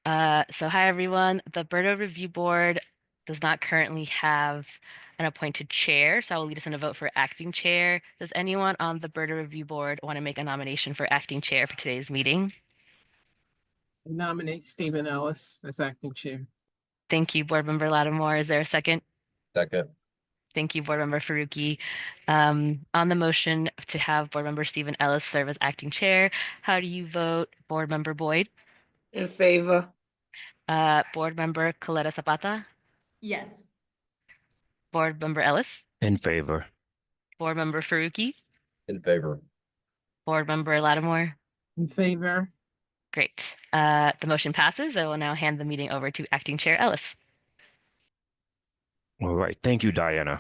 So hi everyone. The BERDO Review Board does not currently have an appointed chair, so I will lead us in a vote for acting chair. Does anyone on the BERDO Review Board want to make a nomination for acting chair for today's meeting? Nominate Stephen Ellis as acting chair. Thank you, Board Member Lattimore. Is there a second? Second. Thank you, Board Member Faruqi. On the motion to have Board Member Stephen Ellis serve as acting chair, how do you vote, Board Member Boyd? In favor. Board Member Coletta Zapata? Yes. Board Member Ellis? In favor. Board Member Faruqi? In favor. Board Member Lattimore? In favor. Great. The motion passes. I will now hand the meeting over to Acting Chair Ellis. All right. Thank you, Diana.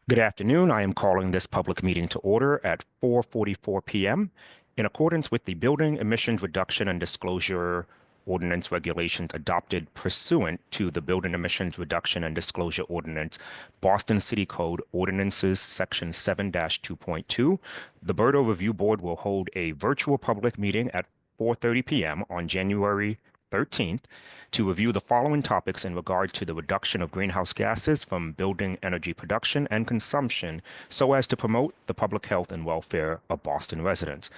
Good afternoon. I am calling this public meeting to order at 4:44 p.m. in accordance with the Building Emissions Reduction and Disclosure Ordinance regulations adopted pursuant to the Building Emissions Reduction and Disclosure Ordinance, Boston City Code Ordinances Section 7-2.2. The BERDO Review Board will hold a virtual public meeting at 4:30 p.m. on January 13th to review the following topics in regard to the reduction of greenhouse gases from building energy production and consumption so as to promote the public health and welfare of Boston residents.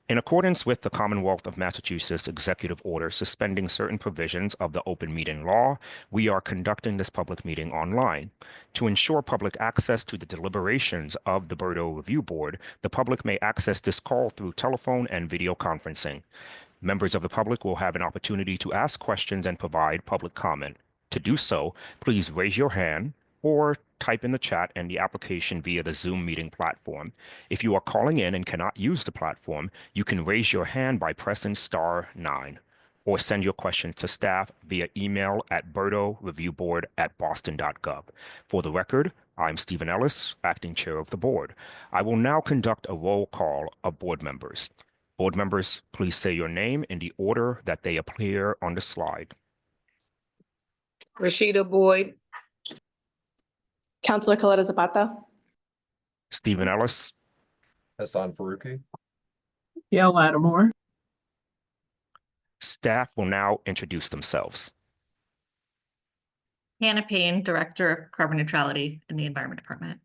In accordance with the Commonwealth of Massachusetts Executive Order suspending certain provisions of the open meeting law, we are conducting this public meeting online. To ensure public access to the deliberations of the BERDO Review Board, the public may access this call through telephone and video conferencing. Members of the public will have an opportunity to ask questions and provide public comment. To do so, please raise your hand or type in the chat and the application via the Zoom meeting platform. If you are calling in and cannot use the platform, you can raise your hand by pressing *9 or send your questions to staff via email at berdoreviewboard@boston.gov. For the record, I'm Stephen Ellis, acting chair of the board. I will now conduct a roll call of board members. Board members, please say your name in the order that they appear on the slide. Rashida Boyd. Councilor Coletta Zapata. Stephen Ellis. Hassan Faruqi. Gail Lattimore. Staff will now introduce themselves. Hannah Payne, Director of Carbon Neutrality in the Environment Department.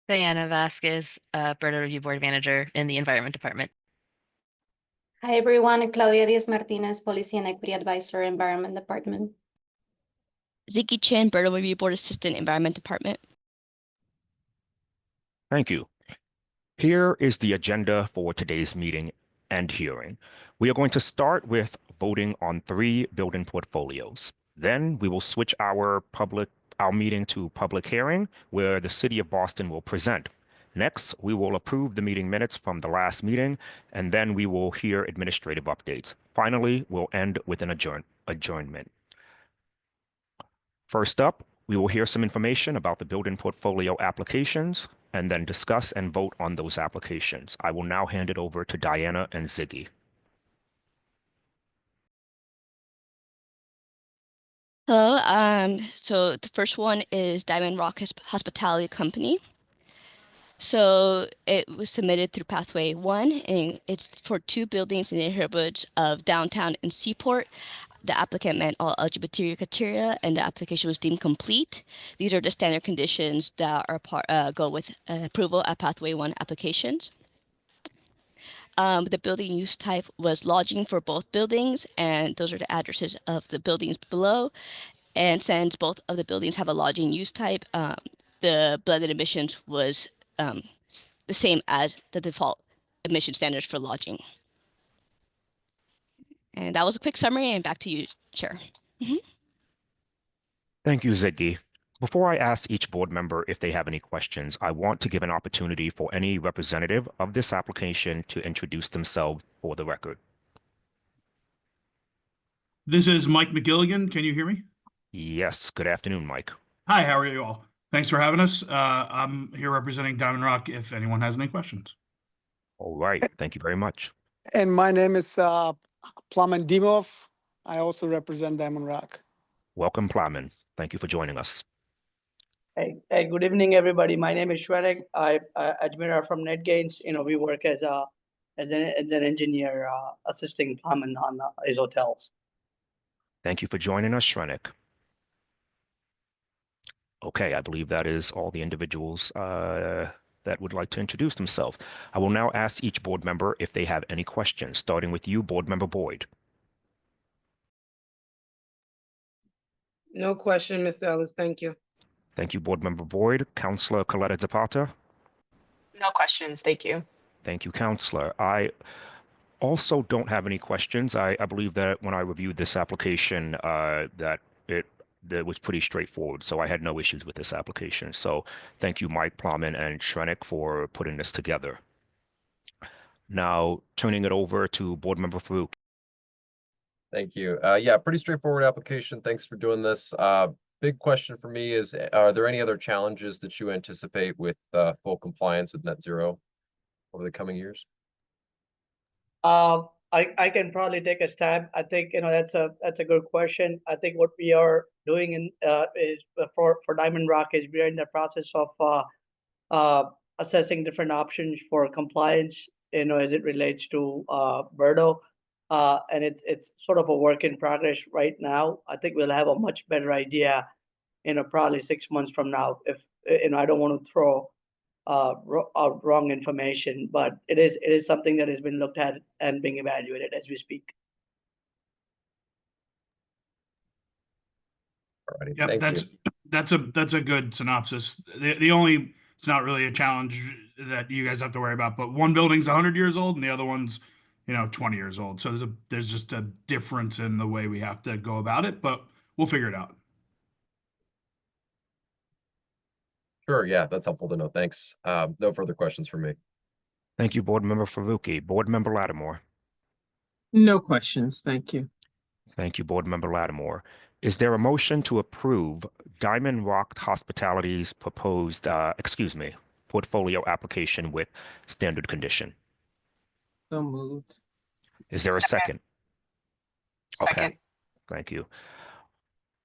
Diana Vasquez, BERDO Review Board Manager in the Environment Department. Hi everyone, Claudia Diaz-Martinez, Policy and Equity Advisor, Environment Department. Ziki Chen, BERDO Review Board Assistant, Environment Department. Thank you. Here is the agenda for today's meeting and hearing. We are going to start with voting on 3 building portfolios. Then we will switch our meeting to public hearing, where the City of Boston will present. Next, we will approve the meeting minutes from the last meeting, and then we will hear administrative updates. Finally, we'll end with an adjournment. First up, we will hear some information about the building portfolio applications, and then discuss and vote on those applications. I will now hand it over to Diana and Ziggy. Hello. So the first one is Diamond Rock Hospitality Company. So it was submitted through Pathway 1, and it's for 2 buildings in the neighborhoods of downtown and Seaport. The applicant met all eligibility criteria, and the application was deemed complete. These are the standard conditions that are go with approval at Pathway 1 applications. The building use type was lodging for both buildings, and those are the addresses of the buildings below. And since both of the buildings have a lodging use type, the blended emissions was the same as the default emission standards for lodging. And that was a quick summary, and back to you, Chair. Thank you, Ziggy. Before I ask each board member if they have any questions, I want to give an opportunity for any representative of this application to introduce themselves for the record. This is Mike McGilligan. Can you hear me? Yes. Good afternoon, Mike. Hi, how are you all? Thanks for having us. I'm here representing Diamond Rock if anyone has any questions. All right. Thank you very much. And my name is Plamen Dimov. I also represent Diamond Rock. Welcome, Plamen. Thank you for joining us. Hey, good evening, everybody. My name is Shwenak. I admire from NetGains. We work as a as an engineer assisting Plum on his hotels. Thank you for joining us, Shrenik. Okay, I believe that is all the individuals that would like to introduce themselves. I will now ask each board member if they have any questions, starting with you, Board Member Boyd. No question, Mr. Ellis. Thank you. Thank you, Board Member Boyd. Councilor Coletta Zapata. No questions. Thank you. Thank you, Councilor. I also don't have any questions. I believe that when I reviewed this application, that was pretty straightforward. So I had no issues with this application. So thank you, Mike Plowman and Shrenik, for putting this together. Now, turning it over to Board Member Farouk. Thank you. Yeah, pretty straightforward application. Thanks for doing this. Big question for me is, are there any other challenges that you anticipate with full compliance with net zero over the coming years? I can probably take a stab. I think, that's a good question. I think what we are doing is for Diamond Rock is we are in the process of assessing different options for compliance, as it relates to BERDO. And it's sort of a work in progress right now. I think we'll have a much better idea, probably 6 months from now. If I don't want to throw wrong information, but it is something that has been looked at and being evaluated as we speak. Alrighty, Yeah, thank you. that's a good synopsis. The only, it's not really a challenge that you guys have to worry about, but one building's 100 years old and the other one's 20 years old. So there's just a difference in the way we have to go about it, but we'll figure it out. Sure, yeah, that's helpful to know. Thanks. No further questions from me. Thank you, Board Member Faruqi. Board Member Lattimore. No questions. Thank you. Thank you, Board Member Lattimore. Is there a motion to approve Diamond Rock Hospitality's proposed, portfolio application with standard condition? So moved. Is there a second? Second. Okay, thank you.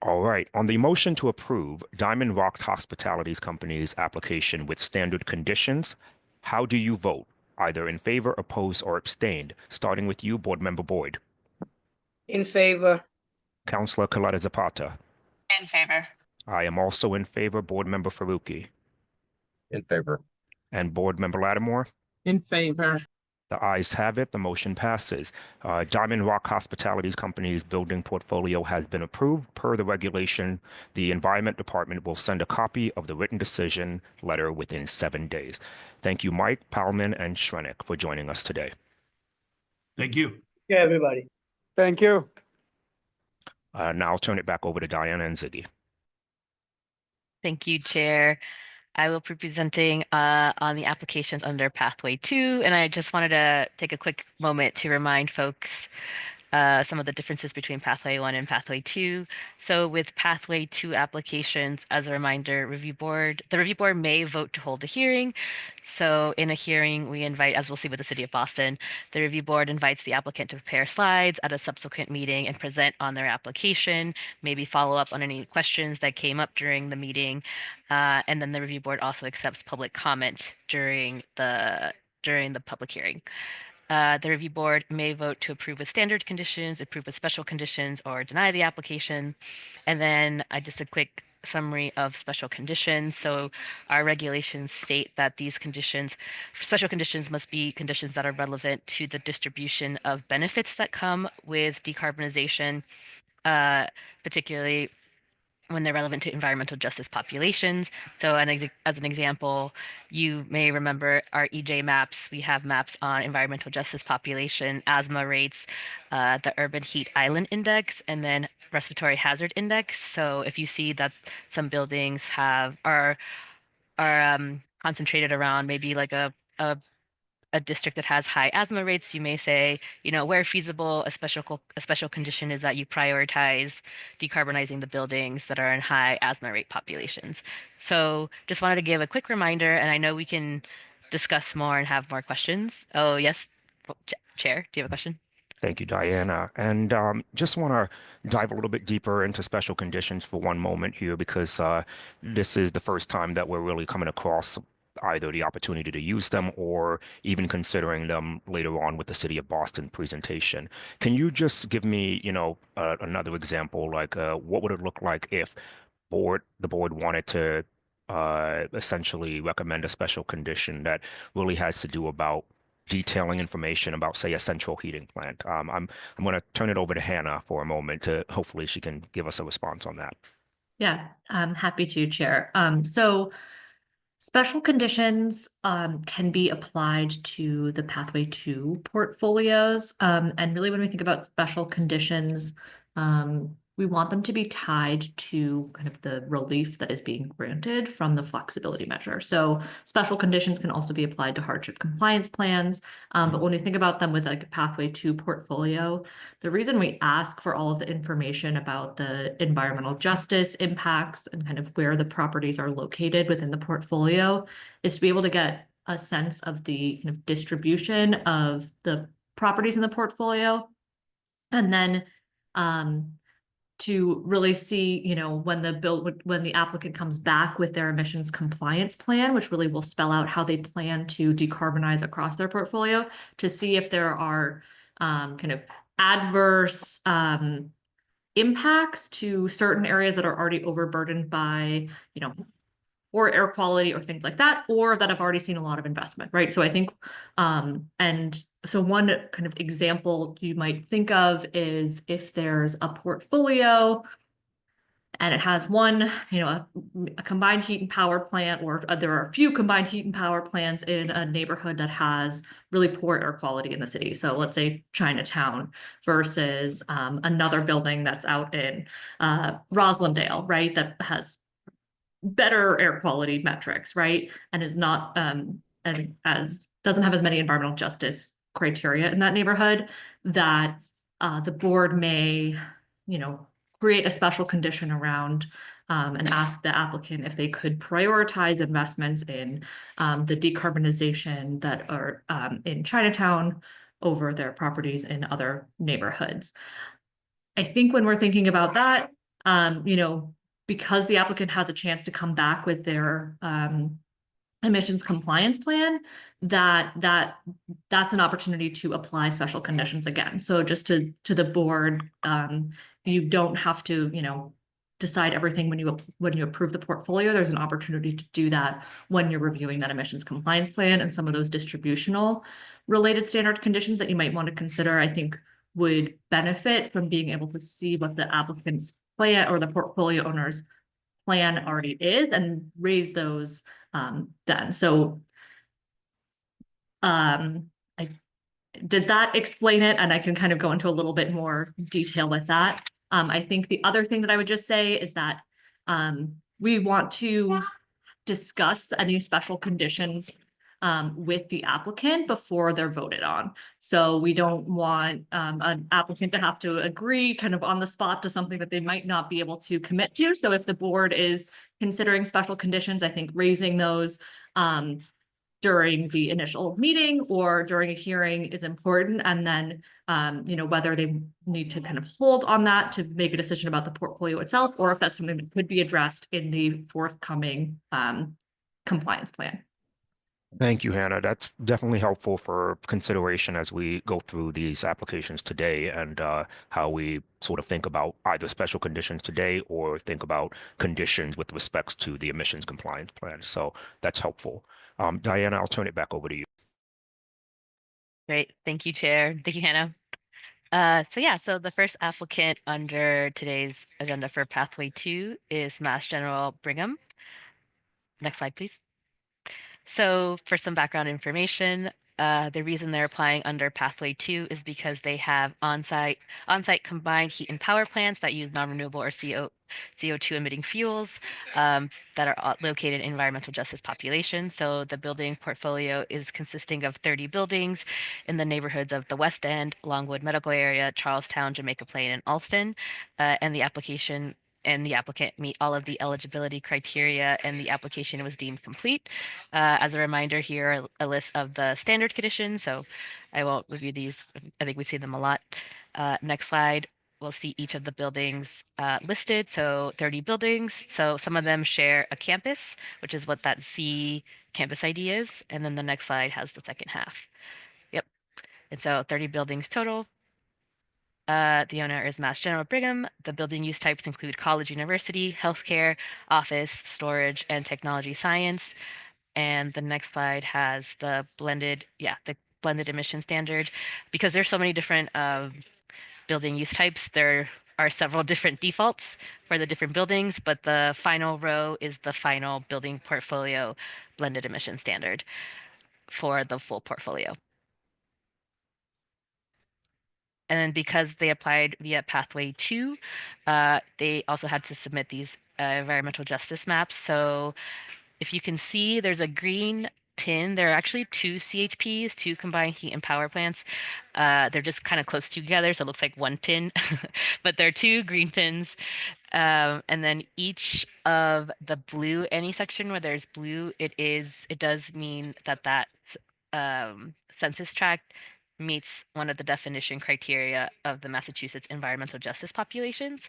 All right, on the motion to approve Diamond Rock Hospitality's company's application with standard conditions, how do you vote? Either in favor, opposed, or abstained? Starting with you, Board Member Boyd. In favor. Councilor Coletta Zapata. In favor. I am also in favor. Board Member Faruqi. In favor. And Board Member Lattimore. In favor. The ayes have it. The motion passes. Diamond Rock Hospitality's company's building portfolio has been approved. Per the regulation, the Environment Department will send a copy of the written decision letter within 7 days. Thank you, Mike, Palman, and Shrenik for joining us today. Thank you. Yeah, everybody. Thank you. Now I'll turn it back over to Diana and Ziggy. Thank you, Chair. I will be presenting on the applications under Pathway 2, and I just wanted to take a quick moment to remind folks some of the differences between Pathway 1 and Pathway 2. So with Pathway 2 applications, as a reminder, the review board may vote to hold a hearing. So in a hearing, we invite, as we'll see with the City of Boston, the review board invites the applicant to prepare slides at a subsequent meeting and present on their application, maybe follow up on any questions that came up during the meeting. And then the review board also accepts public comment during the public hearing. The review board may vote to approve with standard conditions, approve with special conditions, or deny the application. And then just a quick summary of special conditions. So our regulations state that these conditions, special conditions, must be conditions that are relevant to the distribution of benefits that come with decarbonization, particularly when they're relevant to environmental justice populations. So as an example, you may remember our EJ maps. We have maps on environmental justice population, asthma rates, the urban heat island index, and then respiratory hazard index. So if you see that some buildings are concentrated around maybe like a district that has high asthma rates, you may say, where feasible, a special condition is that you prioritize decarbonizing the buildings that are in high asthma rate populations. So just wanted to give a quick reminder, and I know we can discuss more and have more questions. Oh, yes, Chair, do you have a question? Thank you, Diana. And just want to dive a little bit deeper into special conditions for one moment here, because this is the first time that we're really coming across either the opportunity to use them or even considering them later on with the City of Boston presentation. Can you just give me, another example, like what would it look like if the board wanted to essentially recommend a special condition that really has to do about detailing information about, say, a central heating plant? I'm going to turn it over to Hannah for a moment to hopefully she can give us a response on that. Yeah, I'm happy to, Chair. So special conditions can be applied to the Pathway 2 portfolios. And really when we think about special conditions, we want them to be tied to kind of the relief that is being granted from the flexibility measure. So special conditions can also be applied to hardship compliance plans. But when we think about them with like a Pathway 2 portfolio, the reason we ask for all of the information about the environmental justice impacts and kind of where the properties are located within the portfolio is to be able to get a sense of the kind of distribution of the properties in the portfolio. And then to really see, when the applicant comes back with their emissions compliance plan, which really will spell out how they plan to decarbonize across their portfolio, to see if there are kind of adverse impacts to certain areas that are already overburdened by, or air quality or things like that, or that have already seen a lot of investment, right? So I think, and so one kind of example you might think of is if there's a portfolio and it has one, a combined heat and power plant, or there are a few combined heat and power plants in a neighborhood that has really poor air quality in the city. So let's say Chinatown versus another building that's out in Roslindale, right? That has better air quality metrics, right? And is not and as doesn't have as many environmental justice criteria in that neighborhood, that the board may, create a special condition around and ask the applicant if they could prioritize investments in the decarbonization that are in Chinatown over their properties in other neighborhoods. I think when we're thinking about that, because the applicant has a chance to come back with their emissions compliance plan, that's an opportunity to apply special conditions again. So just to the board, you don't have to, decide everything when you approve the portfolio. There's an opportunity to do that when you're reviewing that emissions compliance plan, and some of those distributional related standard conditions that you might want to consider, I think, would benefit from being able to see what the applicant's plan or the portfolio owner's plan already is and raise those then. So did that explain it? And I can kind of go into a little bit more detail with that. I think the other thing that I would just say is that we want to discuss any special conditions with the applicant before they're voted on. So we don't want an applicant to have to agree kind of on the spot to something that they might not be able to commit to. So if the board is considering special conditions, I think raising those during the initial meeting or during a hearing is important. And then, whether they need to kind of hold on that to make a decision about the portfolio itself, or if that's something that could be addressed in the forthcoming compliance plan. Thank you, Hannah. That's definitely helpful for consideration as we go through these applications today and how we sort of think about either special conditions today or think about conditions with respects to the emissions compliance plan. So that's helpful. Diana, I'll turn it back over to you. Great. Thank you, Chair. Thank you, Hannah. So the first applicant under today's agenda for Pathway 2 is Mass General Brigham. Next slide, please. So for some background information, the reason they're applying under Pathway 2 is because they have on-site combined heat and power plants that use non-renewable or CO2 emitting fuels that are located in environmental justice populations. So the building portfolio is consisting of 30 buildings in the neighborhoods of the West End, Longwood Medical Area, Charlestown, Jamaica Plain, and Alston. And the applicant meet all of the eligibility criteria, and the application was deemed complete. As a reminder, here are a list of the standard conditions, so I won't review these. I think we've seen them a lot. Next slide. will see each of the buildings listed. So 30 buildings. So some of them share a campus, which is what that C campus ID is. And then the next slide has the second half. Yep. And so 30 buildings total. The owner is Mass General Brigham. The building use types include college, university, healthcare, office, storage, and technology science. And the next slide has the blended emission standard. Because there's so many different building use types, there are several different defaults for the different buildings, but the final row is the final building portfolio blended emission standard for the full portfolio. And then because they applied via pathway 2, they also had to submit these environmental justice maps. So if you can see, there's a green pin. There are actually 2 CHPs, 2 combined heat and power plants. They're just kind of close together, so it looks like 1 pin, but there are 2 green pins. And then each of the blue, any section where there's blue, it does mean that census tract meets one of the definition criteria of the Massachusetts environmental justice populations.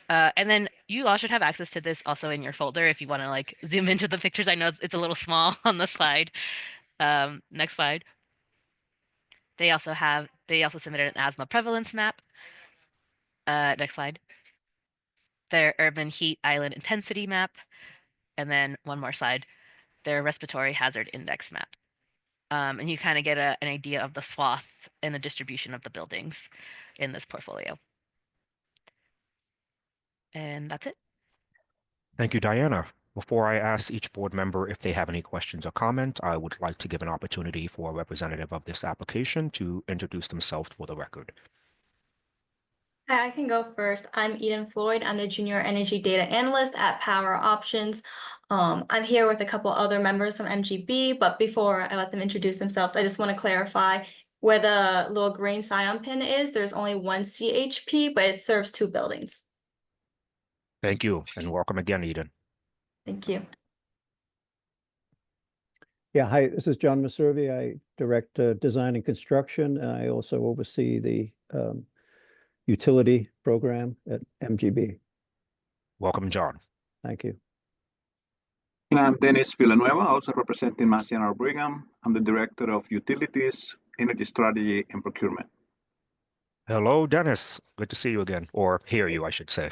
And then you all should have access to this also in your folder if you want to like zoom into the pictures. I know it's a little small on the slide. Next slide. They also submitted an asthma prevalence map. Next slide. Their urban heat island intensity map. And then one more slide, their respiratory hazard index map. And you kind of get an idea of the swath and the distribution of the buildings in this portfolio. And that's it. Thank you, Diana. Before I ask each board member if they have any questions or comment, I would like to give an opportunity for a representative of this application to introduce themselves for the record. Hi, I can go first. I'm Eden Floyd. I'm the Junior Energy Data Analyst at Power Options. I'm here with a couple other members from MGB, but before I let them introduce themselves, I just want to clarify where the little green sign-on pin is. There's only 1 CHP, but it serves 2 buildings. Thank you, and welcome again, Eden. Thank you. Yeah, hi, this is John Maservi. I direct design and construction, and I also oversee the utility program at MGB. Welcome, John. Thank you. And I'm Dennis Villanueva, also representing Mass General Brigham. I'm the Director of Utilities, Energy Strategy, and Procurement. Hello, Dennis. Good to see you again, or hear you, I should say.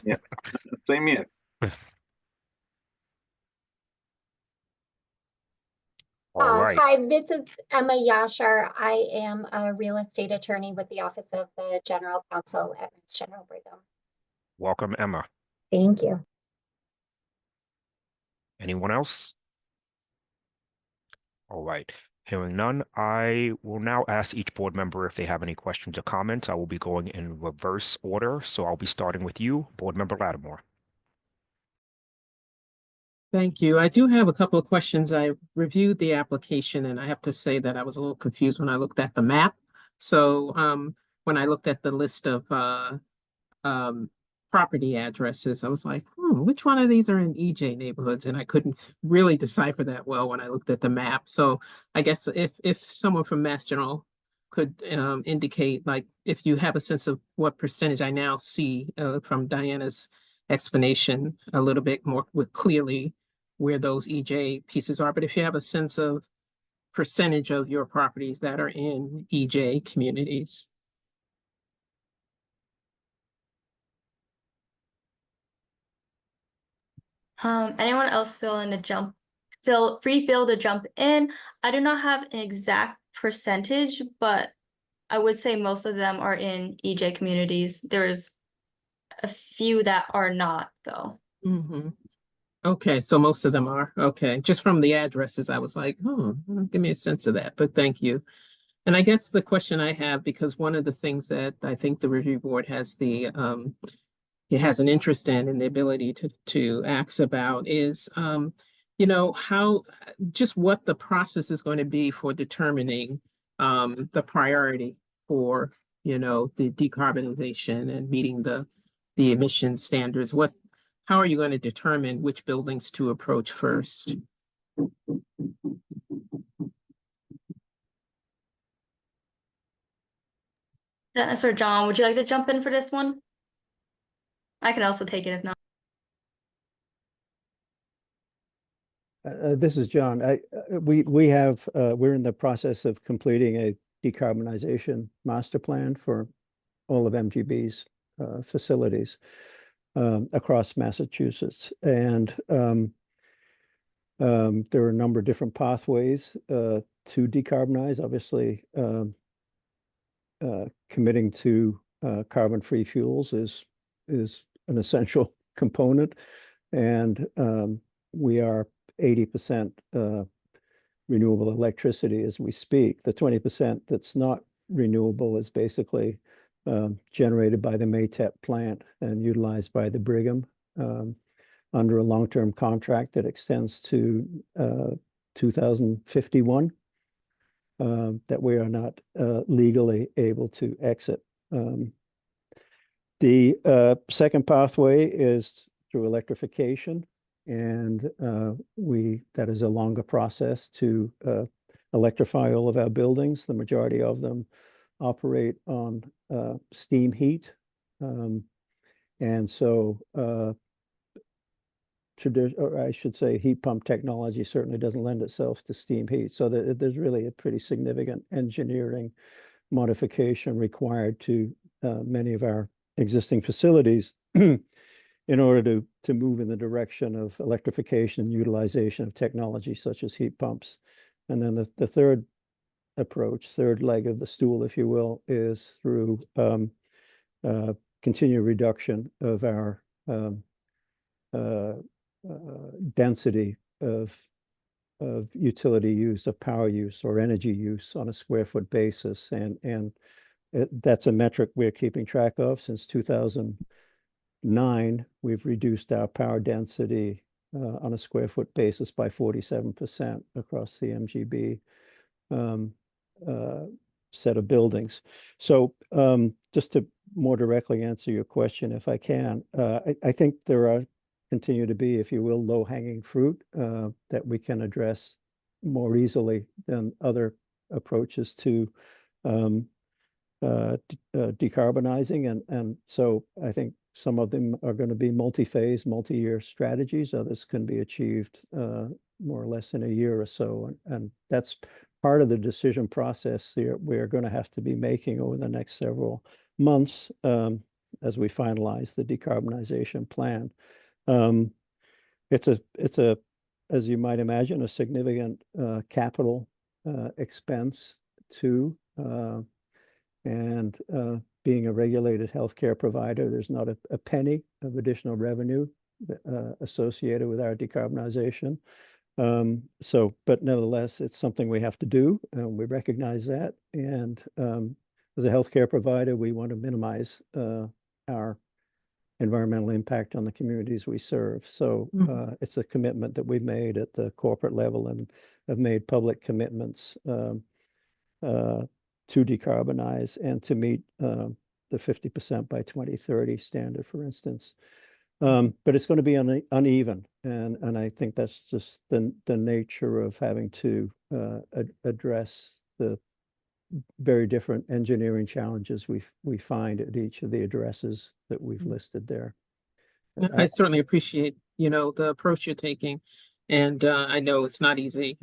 Yeah, same here. All right. Hi, this is Emma Yashar. I am a real estate attorney with the Office of the General Counsel at Mass General Brigham. Welcome, Emma. Thank you. Anyone else? All right. Hearing none, I will now ask each board member if they have any questions or comments. I will be going in reverse order, so I'll be starting with you, Board Member Lattimore. Thank you. I do have a couple of questions. I reviewed the application and I have to say that I was a little confused when I looked at the map. So when I looked at the list of property addresses, I was like, which one of these are in EJ neighborhoods? And I couldn't really decipher that well when I looked at the map. So I guess if someone from Mass General could indicate, like, if you have a sense of what percentage I now see from Diana's explanation a little bit more clearly where those EJ pieces are, but if you have a sense of percentage of your properties that are in EJ communities. Anyone else feel free to jump in? I do not have an exact percentage, but I would say most of them are in EJ communities. There's a few that are not, though. Mm-hmm. Okay, so most of them are. Okay, just from the addresses, I was like, give me a sense of that, but thank you. And I guess the question I have, because one of the things that I think the review board has it has an interest in the ability to ask about is, what the process is going to be for determining the priority for, the decarbonization and meeting the emission standards. How are you going to determine which buildings to approach first? Dennis or John, would you like to jump in for this one? I can also take it if not. This is John. We have we're in the process of completing a decarbonization master plan for all of MGB's facilities across Massachusetts, and there are a number of different pathways to decarbonize. Obviously, committing to carbon-free fuels is an essential component, and we are 80% renewable electricity as we speak. The 20% that's not renewable is basically generated by the Maytep plant and utilized by the Brigham under a long-term contract that extends to 2051 that we are not legally able to exit. The second pathway is through electrification, and that is a longer process to electrify all of our buildings. The majority of them operate on steam heat, and so or I should say heat pump technology certainly doesn't lend itself to steam heat. So there's really a pretty significant engineering modification required to many of our existing facilities in order to move in the direction of electrification and utilization of technology such as heat pumps. And then the third approach, third leg of the stool, if you will, is through continued reduction of our density of utility use, of power use or energy use on a square foot basis. And that's a metric we're keeping track of. Since 2009, we've reduced our power density on a square foot basis by 47% across the MGB set of buildings. So just to more directly answer your question, if I can, I think there continue to be, if you will, low-hanging fruit that we can address more easily than other approaches to decarbonizing. And so I think some of them are going to be multi-phase, multi-year strategies. Others can be achieved more or less in a year or so. And that's part of the decision process we're going to have to be making over the next several months as we finalize the decarbonization plan. It's as you might imagine, a significant capital expense too. And being a regulated healthcare provider, there's not a penny of additional revenue associated with our decarbonization. But nevertheless, it's something we have to do, and we recognize that. And as a healthcare provider, we want to minimize our environmental impact on the communities we serve. So it's a commitment that we've made at the corporate level and have made public commitments to decarbonize and to meet the 50% by 2030 standard, for instance. But it's going to be uneven. And I think that's just the nature of having to address the very different engineering challenges we find at each of the addresses that we've listed there. I certainly appreciate, the approach you're taking. And I know it's not easy.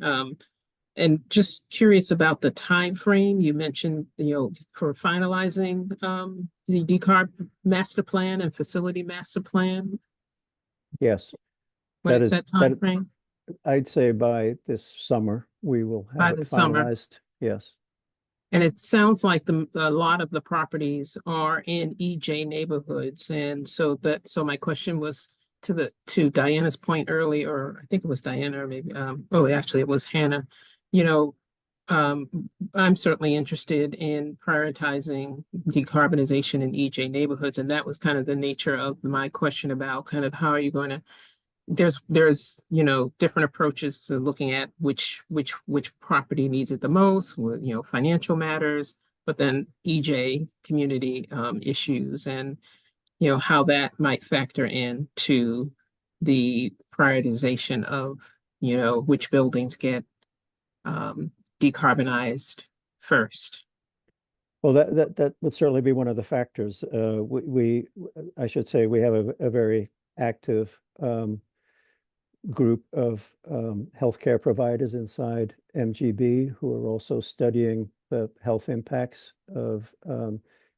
And just curious about the time frame you mentioned, for finalizing the decarb master plan and facility master plan. Yes. What is that time frame? I'd say by this summer we will have it finalized. Yes. And it sounds like a lot of the properties are in EJ neighborhoods, and so my question was to Diana's point earlier, or I think it was Diana, or maybe actually it was Hannah. I'm certainly interested in prioritizing decarbonization in EJ neighborhoods, and that was kind of the nature of my question about kind of how are you going to. There's different approaches to looking at which property needs it the most, financial matters, but then EJ community issues, and how that might factor in to the prioritization of which buildings get decarbonized first. Well, that would certainly be one of the factors. I should say, we have a very active group of healthcare providers inside MGB who are also studying the health impacts of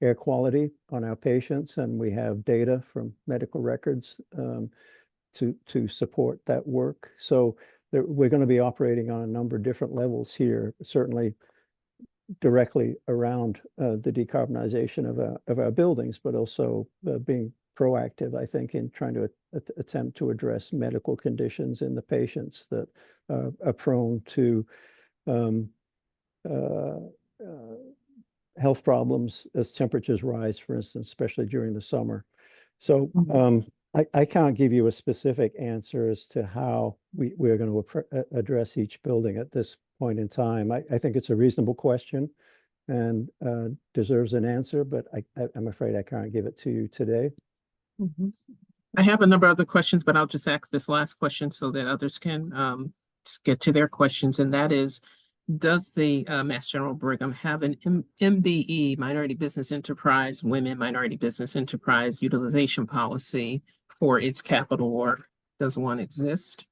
air quality on our patients, and we have data from medical records to support that work. So we're going to be operating on a number of different levels here, certainly directly around the decarbonization of our buildings, but also being proactive, I think, in trying to attempt to address medical conditions in the patients that are prone to health problems as temperatures rise, for instance, especially during the summer. So I can't give you a specific answer as to how we're going to address each building at this point in time. I think it's a reasonable question and deserves an answer, but I'm afraid I can't give it to you today. I have a number of other questions, but I'll just ask this last question so that others can just get to their questions. And that is, does the Mass General Brigham have an MBE, Minority Business Enterprise, Women Minority Business Enterprise utilization policy for its capital work? Does one exist?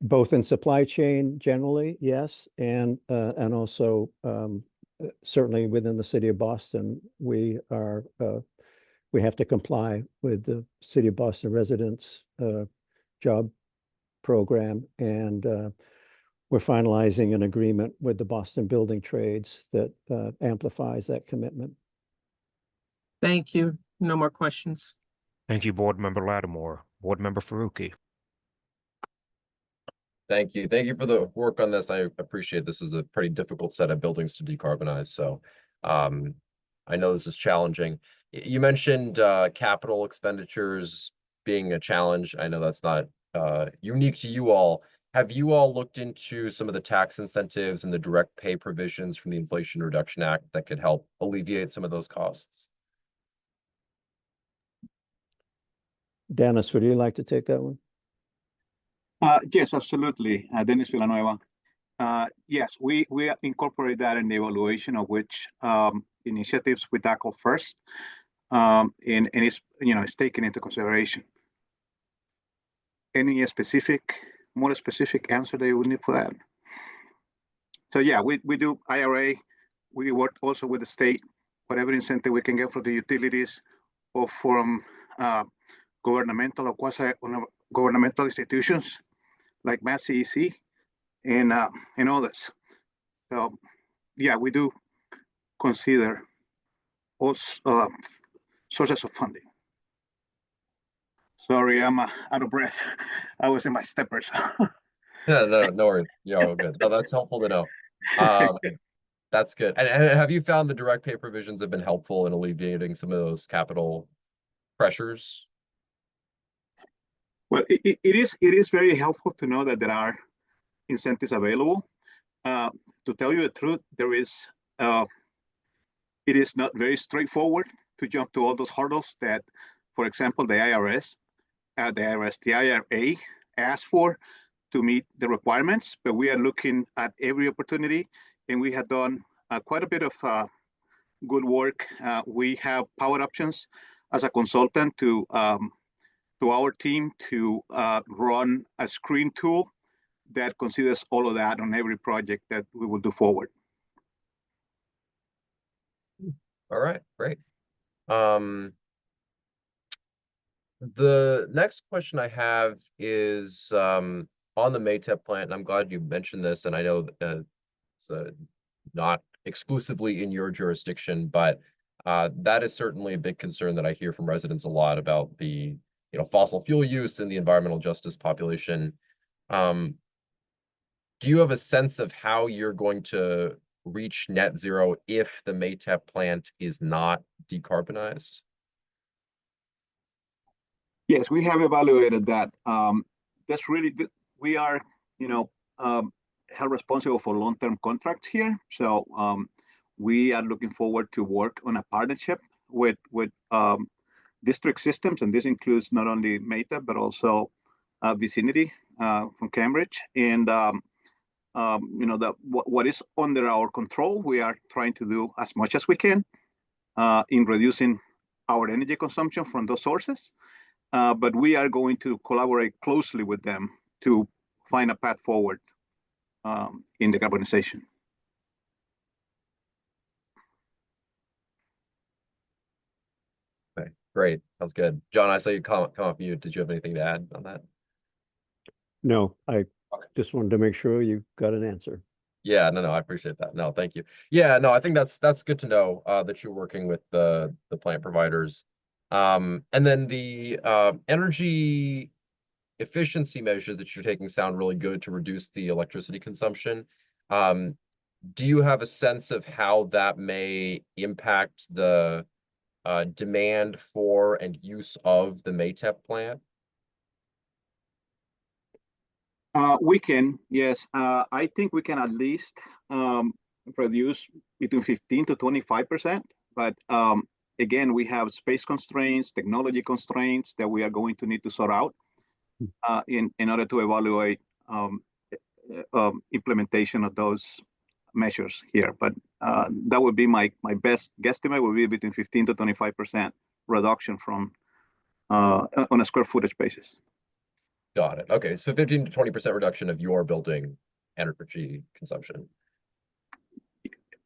Both in supply chain generally, yes, and also certainly within the city of Boston, we have to comply with the City of Boston residents job program, and we're finalizing an agreement with the Boston Building Trades that amplifies that commitment. Thank you. No more questions. Thank you, Board Member Lattimore. Board Member Faruqi. Thank you. Thank you for the work on this. I appreciate this is a pretty difficult set of buildings to decarbonize. So I know this is challenging. You mentioned capital expenditures being a challenge. I know that's not unique to you all. Have you all looked into some of the tax incentives and the direct pay provisions from the Inflation Reduction Act that could help alleviate some of those costs? Dennis, would you like to take that one? Yes, absolutely. Dennis Villanueva. Yes, we incorporate that in the evaluation of which initiatives we tackle first, and it's taken into consideration. Any more specific answer that you would need for that? So yeah, we do IRA. We work also with the state, whatever incentive we can get for the utilities or from governmental or quasi-governmental institutions like Mass CEC and others. So yeah, we do consider all sources of funding. Sorry, I'm out of breath. I was in my steppers. No worries. You're all good. No, that's helpful to know. That's good. And have you found the direct pay provisions have been helpful in alleviating some of those capital pressures? Well, it is very helpful to know that there are incentives available. To tell you the truth, it is not very straightforward to jump to all those hurdles that, for example, the IRA asked for to meet the requirements, but we are looking at every opportunity, and we have done quite a bit of good work. We have Power Options as a consultant to our team to run a screen tool that considers all of that on every project that we will do forward. All right, great. The next question I have is on the Maytep plant, and I'm glad you mentioned this, and I know it's not exclusively in your jurisdiction, but that is certainly a big concern that I hear from residents a lot about the fossil fuel use and the environmental justice population. Do you have a sense of how you're going to reach net zero if the Maytep plant is not decarbonized? Yes, we have evaluated that. That's really we are, held responsible for long-term contracts here. So we are looking forward to work on a partnership with district systems, and this includes not only Maytep but also Vicinity from Cambridge, and what is under our control, we are trying to do as much as we can in reducing our energy consumption from those sources. But we are going to collaborate closely with them to find a path forward in decarbonization. Okay, great. Sounds good. John, I saw you come off mute. Did you have anything to add on that? No, I just wanted to make sure you got an answer. Yeah, no, I appreciate that. No, thank you. Yeah, no, I think that's good to know that you're working with the plant providers. And then the energy efficiency measures that you're taking sound really good to reduce the electricity consumption. Do you have a sense of how that may impact the demand for and use of the Maytep plant? We can, yes. I think we can at least produce between 15 to 25%. But again, we have space constraints, technology constraints that we are going to need to sort out in order to evaluate implementation of those measures here. But that would be my best guesstimate, would be between 15 to 25% reduction from on a square footage basis. Got it. Okay, so 15 to 20% reduction of your building energy consumption.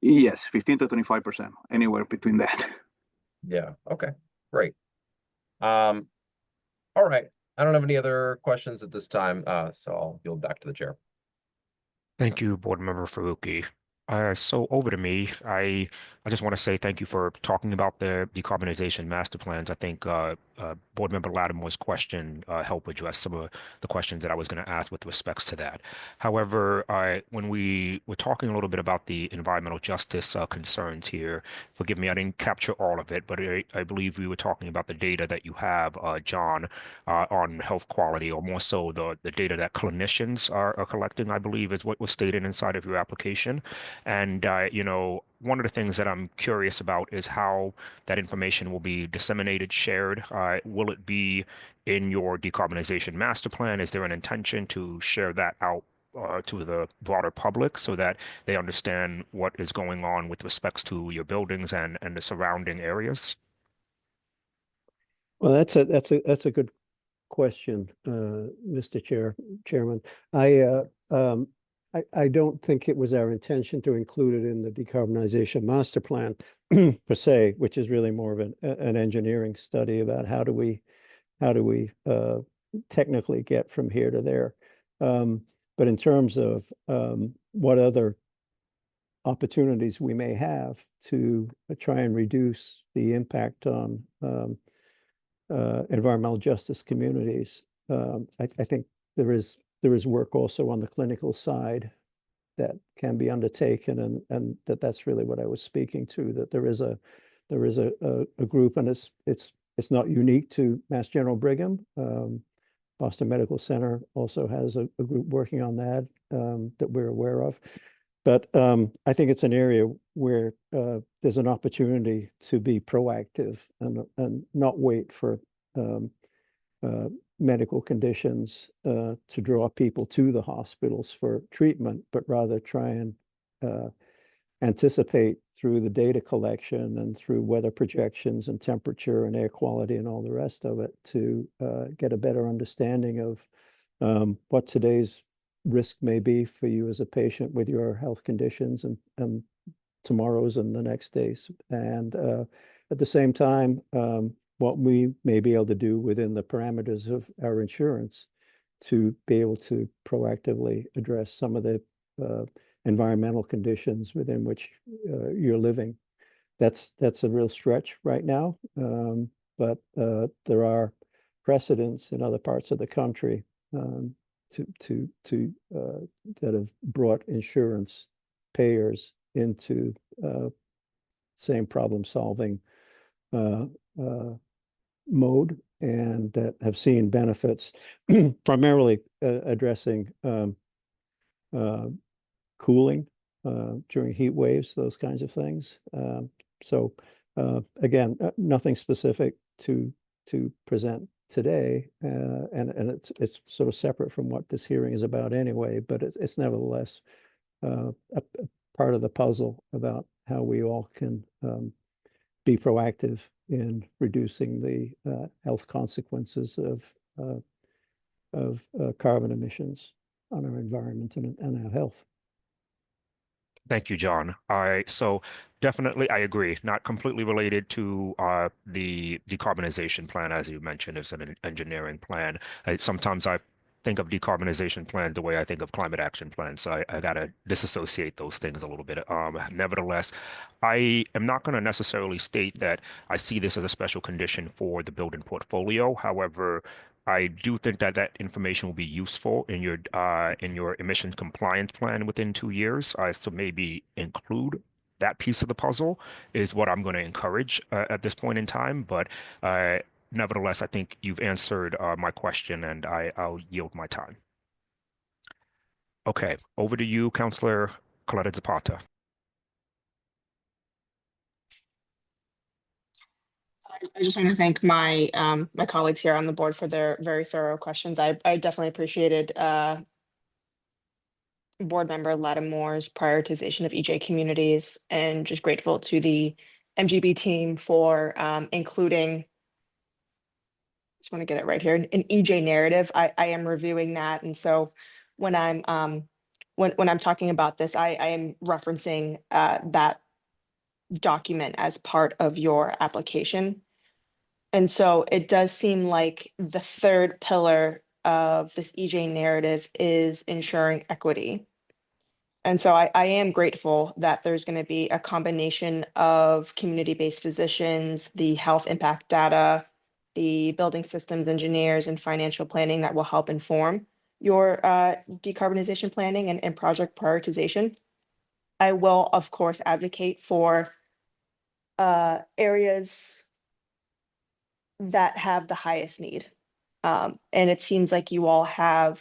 Yes, 15 to 25%, anywhere between that. Yeah, okay, great. All right, I don't have any other questions at this time, so I'll yield back to the chair. Thank you, Board Member Faruqi. So over to me. I just want to say thank you for talking about the decarbonization master plans. I think Board Member Lattimore's question helped address some of the questions that I was going to ask with respects to that. However, when we were talking a little bit about the environmental justice concerns here, forgive me, I didn't capture all of it, but I believe we were talking about the data that you have, John, on health quality, or more so the data that clinicians are collecting, I believe, is what was stated inside of your application. And, one of the things that I'm curious about is how that information will be disseminated, shared. Will it be in your decarbonization master plan? Is there an intention to share that out to the broader public so that they understand what is going on with respects to your buildings and the surrounding areas? Well, that's a good question, Mr. Chairman. I don't think it was our intention to include it in the decarbonization master plan per se, which is really more of an engineering study about how do we technically get from here to there. But in terms of what other opportunities we may have to try and reduce the impact on environmental justice communities, I think there is work also on the clinical side that can be undertaken, and that's really what I was speaking to, that there is a group, and it's not unique to Mass General Brigham. Boston Medical Center also has a group working on that that we're aware of. But I think it's an area where there's an opportunity to be proactive and not wait for medical conditions to draw people to the hospitals for treatment, but rather try and anticipate through the data collection and through weather projections and temperature and air quality and all the rest of it to get a better understanding of what today's risk may be for you as a patient with your health conditions and tomorrow's and the next days. And at the same time, what we may be able to do within the parameters of our insurance to be able to proactively address some of the environmental conditions within which you're living. That's a real stretch right now, but there are precedents in other parts of the country that have brought insurance payers into same problem-solving mode, and that have seen benefits, primarily addressing cooling during heat waves, those kinds of things. So again, nothing specific to present today, and it's sort of separate from what this hearing is about anyway, but it's nevertheless a part of the puzzle about how we all can be proactive in reducing the health consequences of carbon emissions on our environment and our health. Thank you, John. So definitely I agree. Not completely related to the decarbonization plan, as you mentioned, as an engineering plan. Sometimes I think of decarbonization plan the way I think of climate action plan. So I gotta disassociate those things a little bit. Nevertheless, I am not going to necessarily state that I see this as a special condition for the building portfolio. However, I do think that that information will be useful in your emissions compliance plan within 2 years. So maybe include that piece of the puzzle is what I'm going to encourage at this point in time. But nevertheless, I think you've answered my question, and I'll yield my time. Okay, over to you, Councillor Coletta Zapata. I just want to thank my my colleagues here on the board for their very thorough questions. I definitely appreciated board member Lattimore's prioritization of EJ communities, and just grateful to the MGB team for including, just want to get it right here, an EJ narrative. I am reviewing that, and so when I'm when I'm talking about this, I am referencing that document as part of your application. And so it does seem like the third pillar of this EJ narrative is ensuring equity. And so I am grateful that there's going to be a combination of community-based physicians, the health impact data, the building systems engineers, and financial planning that will help inform your decarbonization planning and project prioritization. I will, of course, advocate for areas that have the highest need. And it seems like you all have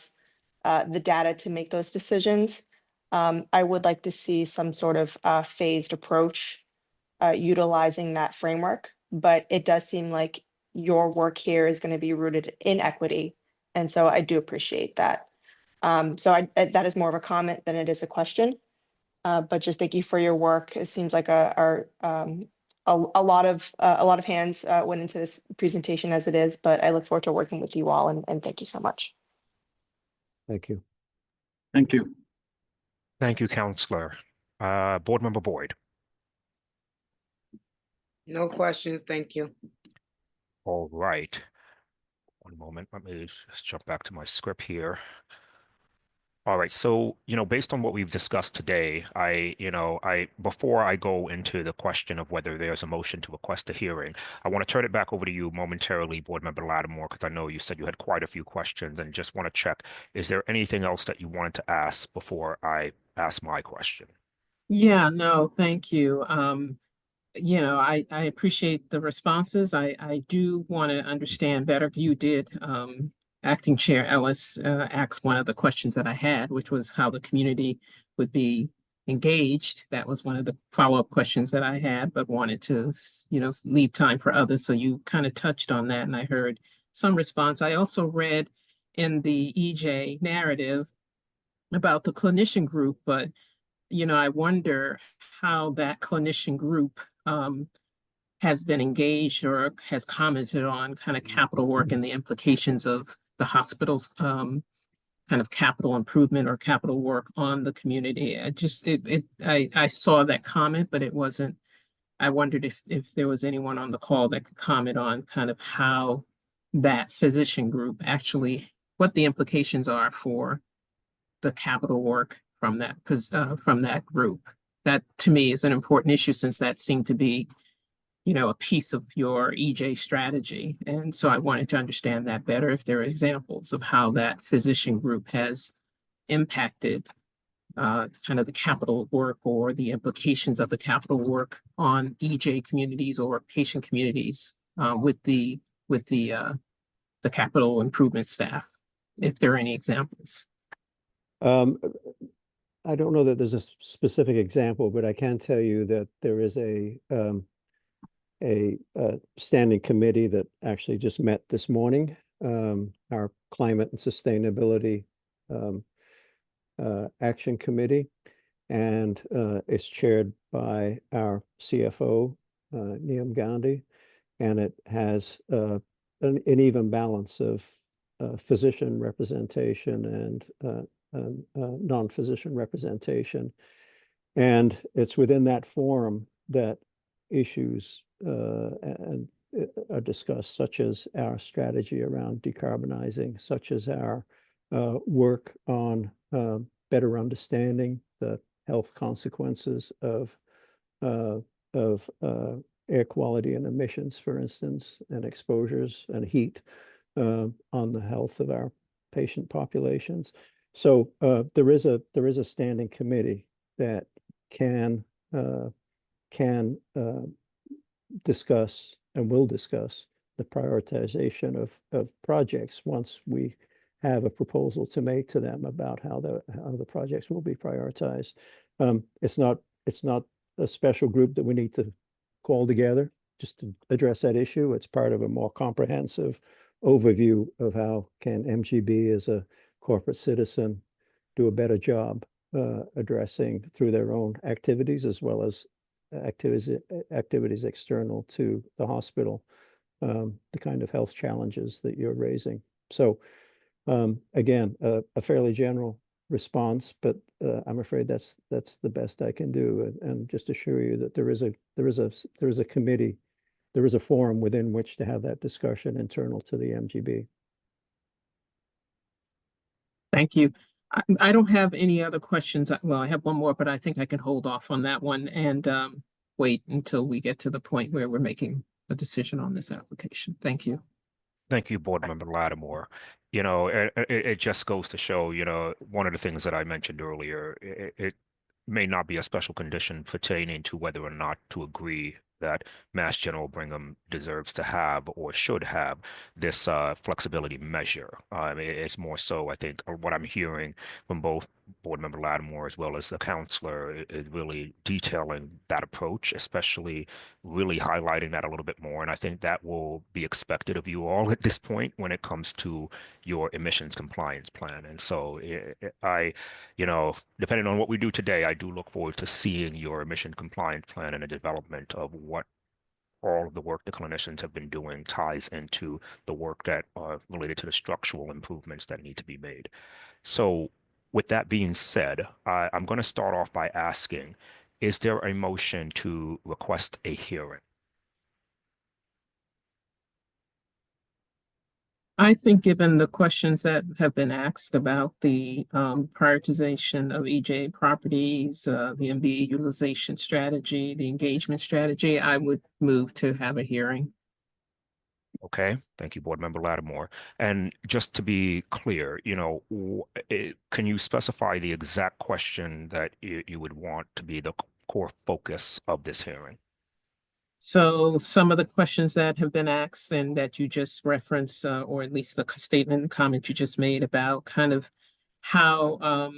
the data to make those decisions. I would like to see some sort of phased approach utilizing that framework, but it does seem like your work here is going to be rooted in equity. And so I do appreciate that. So that is more of a comment than it is a question. But just thank you for your work. It seems like a lot of hands went into this presentation as it is, but I look forward to working with you all, and thank you so much. Thank you. Thank you. Thank you, Councillor. Board Member Boyd. No questions, thank you. All right. One moment. Let me just jump back to my script here. All right. So, based on what we've discussed today, before I go into the question of whether there's a motion to request a hearing, I want to turn it back over to you momentarily, Board Member Lattimore, because I know you said you had quite a few questions, and just want to check, is there anything else that you wanted to ask before I ask my question? Yeah, no, thank you. I appreciate the responses. I do want to understand better. You did, Acting Chair Ellis asked one of the questions that I had, which was how the community would be engaged. That was one of the follow-up questions that I had, but wanted to, leave time for others. So you kind of touched on that, and I heard some response. I also read in the EJ narrative about the clinician group, but I wonder how that clinician group has been engaged or has commented on kind of capital work and the implications of the hospital's kind of capital improvement or capital work on the community. I saw that comment, but it wasn't. I wondered if there was anyone on the call that could comment on kind of how that physician group actually, what the implications are for the capital work from that group. That to me is an important issue, since that seemed to be, a piece of your EJ strategy. And so I wanted to understand that better, if there are examples of how that physician group has impacted kind of the capital work or the implications of the capital work on EJ communities or patient communities with the capital improvement staff, if there are any examples. I don't know that there's a specific example, but I can tell you that there is a a standing committee that actually just met this morning, our Climate and Sustainability Action Committee, and it's chaired by our CFO, Neam Gandhi, and it has an even balance of physician representation and non-physician representation. And it's within that forum that issues are discussed, such as our strategy around decarbonizing, such as our work on better understanding the health consequences of air quality and emissions, for instance, and exposures and heat on the health of our patient populations. So there is a standing committee that can discuss and will discuss the prioritization of projects once we have a proposal to make to them about how the projects will be prioritized. It's not a special group that we need to call together just to address that issue. It's part of a more comprehensive overview of how can MGB as a corporate citizen do a better job addressing through their own activities as well as activities external to the hospital, the kind of health challenges that you're raising. So again, a fairly general response, but I'm afraid that's the best I can do, and just assure you that there is a committee, there is a forum within which to have that discussion internal to the MGB. Thank you. I don't have any other questions. Well, I have one more, but I think I can hold off on that one and wait until we get to the point where we're making a decision on this application. Thank you. Thank you, Board Member Lattimore. You know, it just goes to show, you know, one of the things that I mentioned earlier, it may not be a special condition pertaining to whether or not to agree that Mass General Brigham deserves to have or should have this flexibility measure. It's more so, I think, what I'm hearing from both Board Member Lattimore as well as the counselor is really detailing that approach, especially really highlighting that a little bit more. And I think that will be expected of you all at this point when it comes to your emissions compliance plan. And so you know, depending on what we do today, I do look forward to seeing your emission compliance plan and the development of what all of the work the clinicians have been doing ties into the work that are related to the structural improvements that need to be made. So with that being said, I'm going to start off by asking, is there a motion to request a hearing? I think given the questions that have been asked about the prioritization of EJ properties, the MBE utilization strategy, the engagement strategy, I would move to have a hearing. Okay, thank you, Board Member Lattimore. And just to be clear, you know, can you specify the exact question that you would want to be the core focus of this hearing? So some of the questions that have been asked and that you just referenced, or at least the statement and comment you just made about kind of how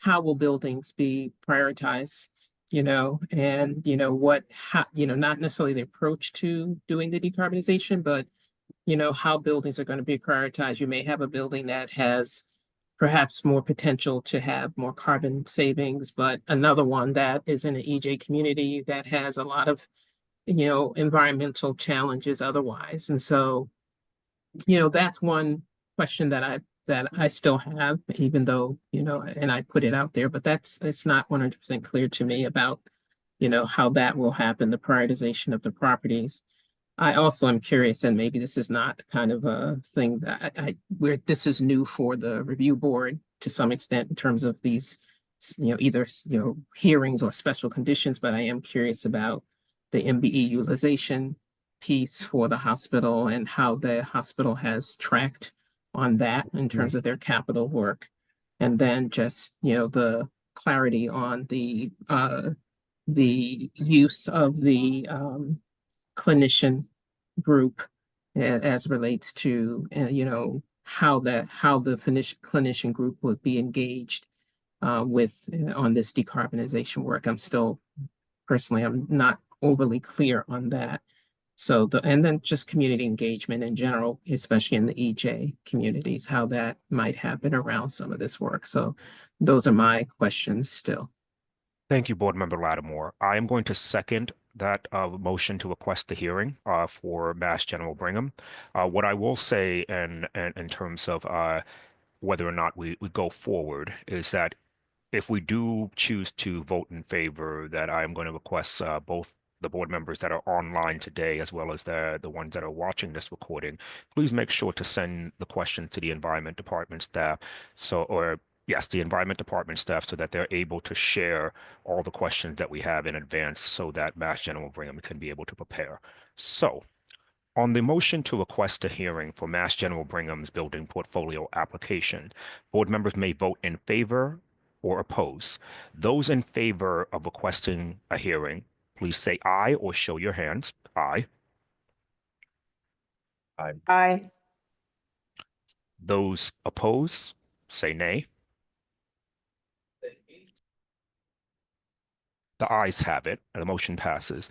will buildings be prioritized, you know, and not necessarily the approach to doing the decarbonization, but you know, how buildings are going to be prioritized. You may have a building that has perhaps more potential to have more carbon savings, but another one that is in an EJ community that has a lot of environmental challenges otherwise. And so, that's one question that I still have, even though, and I put it out there, but it's not 100% clear to me about, how that will happen, the prioritization of the properties. I also am curious, and maybe this is not kind of a thing that where this is new for the review board to some extent in terms of these, either, hearings or special conditions, but I am curious about the MBE utilization piece for the hospital and how the hospital has tracked on that in terms of their capital work. And then just, the clarity on the use of the clinician group as relates to, how the clinician group would be engaged on this decarbonization work. I'm not overly clear on that. So and then just community engagement in general, especially in the EJ communities, how that might happen around some of this work. So those are my questions still. Thank you, Board Member Lattimore. I am going to second that motion to request the hearing for Mass General Brigham. What I will say in terms of whether or not we go forward is that if we do choose to vote in favor, that I am going to request both the board members that are online today, as well as the ones that are watching this recording, please make sure to send the question to the Environment Department staff. Yes, the Environment Department staff, so that they're able to share all the questions that we have in advance so that Mass General Brigham can be able to prepare. So on the motion to request a hearing for Mass General Brigham's building portfolio application, board members may vote in favor or oppose. Those in favor of requesting a hearing, please say aye or show your hands. Aye. Aye. Aye. Those oppose, say nay. The ayes have it, and the motion passes.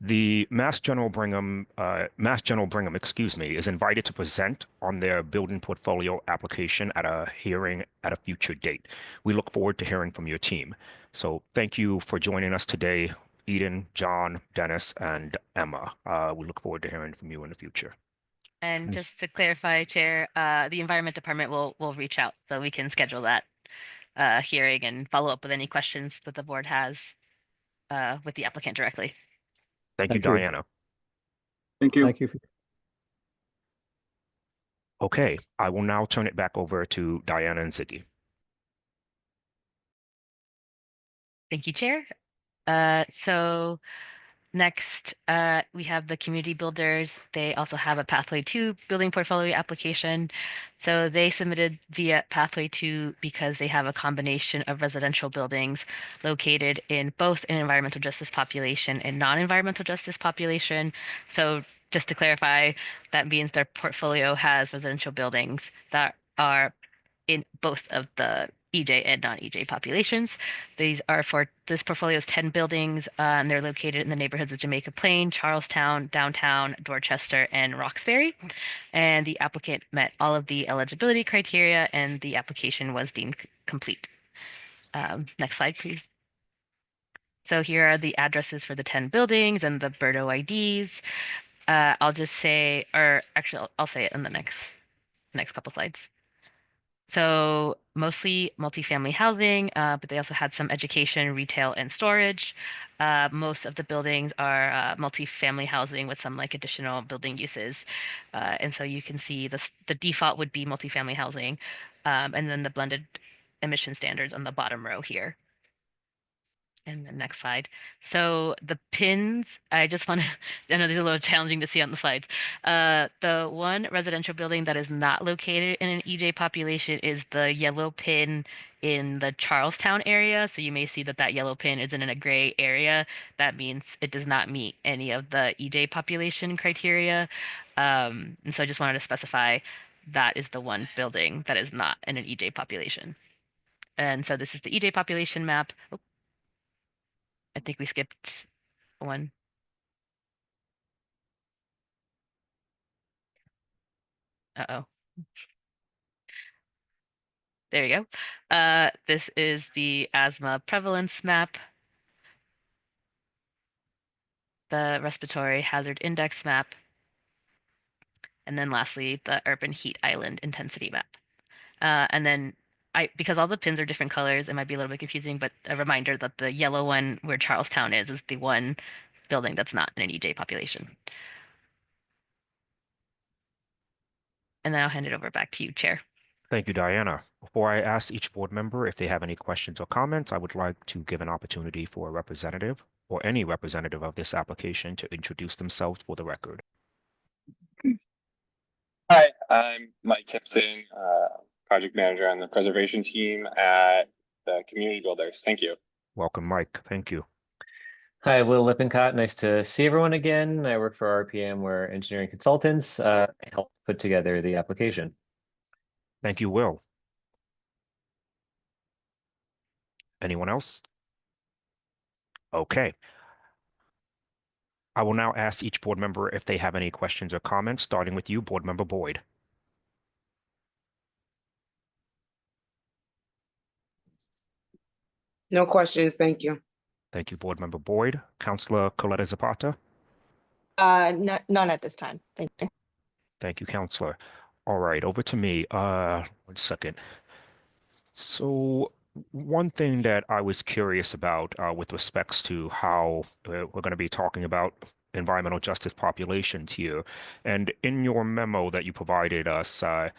The Mass General Brigham, is invited to present on their building portfolio application at a hearing at a future date. We look forward to hearing from your team. So thank you for joining us today, Eden, John, Dennis, and Emma. We look forward to hearing from you in the future. And just to clarify, Chair, the Environment Department will reach out so we can schedule that hearing and follow up with any questions that the board has with the applicant directly. Thank you, Thank you. Diana. Thank you. Thank you. Okay, I will now turn it back over to Diana and Ziggy. Thank you, Chair. So next, we have the community builders. They also have a Pathway 2 building portfolio application. So they submitted via Pathway 2 because they have a combination of residential buildings located in both an environmental justice population and non-environmental justice population. So just to clarify, that means their portfolio has residential buildings that are in both of the EJ and non-EJ populations. This portfolio is 10 buildings, and they're located in the neighborhoods of Jamaica Plain, Charlestown, Downtown, Dorchester, and Roxbury. And the applicant met all of the eligibility criteria, and the application was deemed complete. Next slide, please. So here are the addresses for the 10 buildings and the BERDO IDs. I'll just say, or actually, I'll say it in the next couple slides. So mostly multifamily housing, but they also had some education, retail, and storage. Most of the buildings are multifamily housing with some like additional building uses. And so you can see the default would be multifamily housing, and then the blended emission standards on the bottom row here. And the next slide. So the pins, I just want to, I know these are a little challenging to see on the slides. The one residential building that is not located in an EJ population is the yellow pin in the Charlestown area. So you may see that yellow pin is in a gray area. That means it does not meet any of the EJ population criteria. And so I just wanted to specify that is the one building that is not in an EJ population. And so this is the EJ population map. Oh, I think we skipped one. Uh-oh. There you go. This is the asthma prevalence map, the respiratory hazard index map, and then lastly, the urban heat island intensity map. And then because all the pins are different colors, it might be a little bit confusing, but a reminder that the yellow one where Charlestown is the one building that's not in an EJ population. And then I'll hand it over back to you, Chair. Thank you, Diana. Before I ask each board member if they have any questions or comments, I would like to give an opportunity for a representative or any representative of this application to introduce themselves for the record. Hi, I'm Mike Kipson, project manager on the preservation team at the Community Builders. Thank you. Welcome, Mike. Thank you. Hi, Will Lippincott. Nice to see everyone again. I work for RPM. We're engineering consultants. I helped put together the application. Thank you, Will. Anyone else? Okay. I will now ask each board member if they have any questions or comments, starting with you, Board Member Boyd. No questions, thank you. Thank you, Board Member Boyd. Councilor Coletta Zapata. None at this time. Thank you. Thank you, Councilor. All right, over to me. 1 second. So one thing that I was curious about with respects to how we're going to be talking about environmental justice populations here, and in your memo that you provided us, I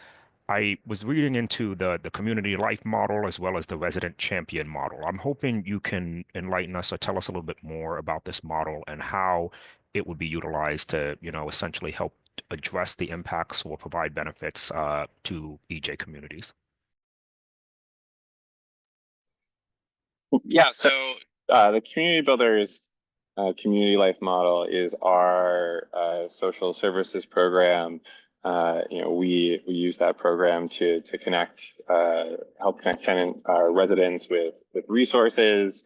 was reading into the community life model as well as the resident champion model. I'm hoping you can enlighten us or tell us a little bit more about this model and how it would be utilized to, essentially help address the impacts or provide benefits to EJ communities. Yeah, so the Community Builders Community Life Model is our social services program. We use that program to connect, help connect tenant residents with resources,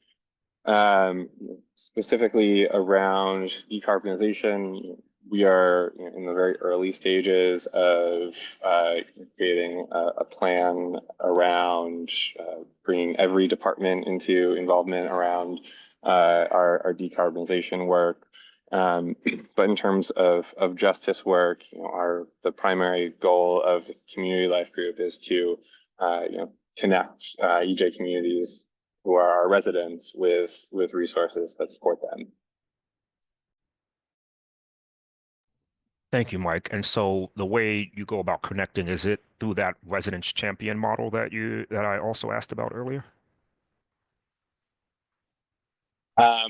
specifically around decarbonization. We are in the very early stages of creating a plan around bringing every department into involvement around our decarbonization work. But in terms of justice work, the primary goal of the Community Life Group is to connect EJ communities who are our residents with resources that support them. Thank you, Mike. And so the way you go about connecting, is it through that residence champion model that I also asked about earlier? I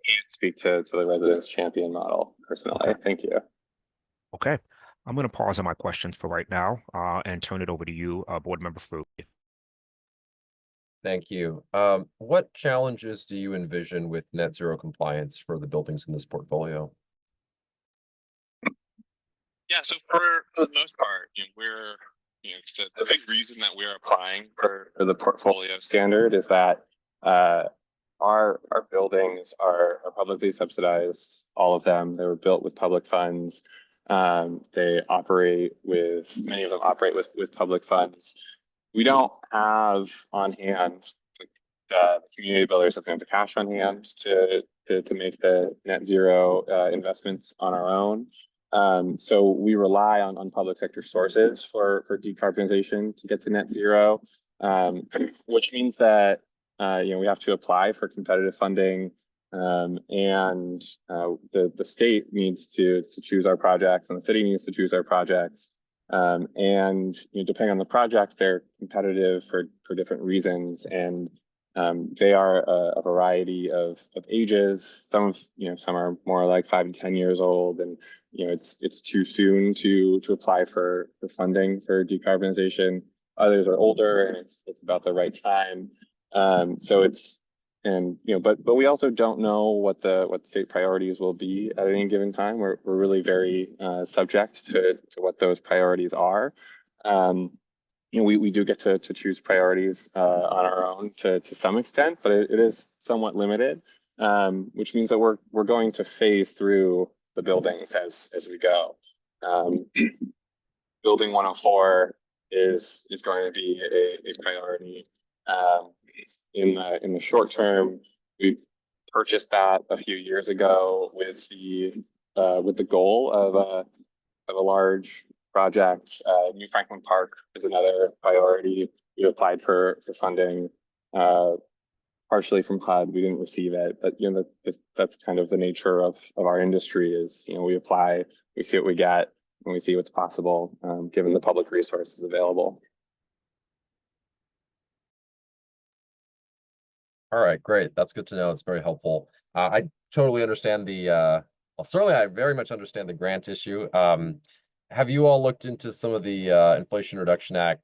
can't speak to the residence champion model personally. Okay. Thank you. Okay. I'm going to pause on my questions for right now and turn it over to you, Board Member Fruit. Thank you. What challenges do you envision with net zero compliance for the buildings in this portfolio? Yeah, so for the most part, we're the big reason that we're applying for the portfolio standard is that our buildings are publicly subsidized, all of them. They were built with public funds. Many of them operate with public funds. We don't have on hand, the community builders doesn't have the cash on hand to make the net zero investments on our own. So we rely on public sector sources for decarbonization to get to net zero, which means that we have to apply for competitive funding, and the state needs to choose our projects, and the city needs to choose our projects. And depending on the project, they're competitive for different reasons, and they are a variety of ages. Some are more like 5 to 10 years old, and it's too soon to apply for funding for decarbonization. Others are older, and it's about the right time. But we also don't know what the state priorities will be at any given time. We're really very subject to what those priorities are. We do get to choose priorities on our own to some extent, but it is somewhat limited, which means that we're going to phase through the buildings as we go. Building 104 is going to be a priority. In the short term, we purchased that a few years ago with the goal of a large project. New Franklin Park is another priority. We applied for funding, partially from HUD. We didn't receive it, but that's kind of the nature of our industry. Is we apply, we see what we get, and we see what's possible given the public resources available. All right, great. That's good to know. It's very helpful. I totally understand I very much understand the grant issue. Have you all looked into some of the Inflation Reduction Act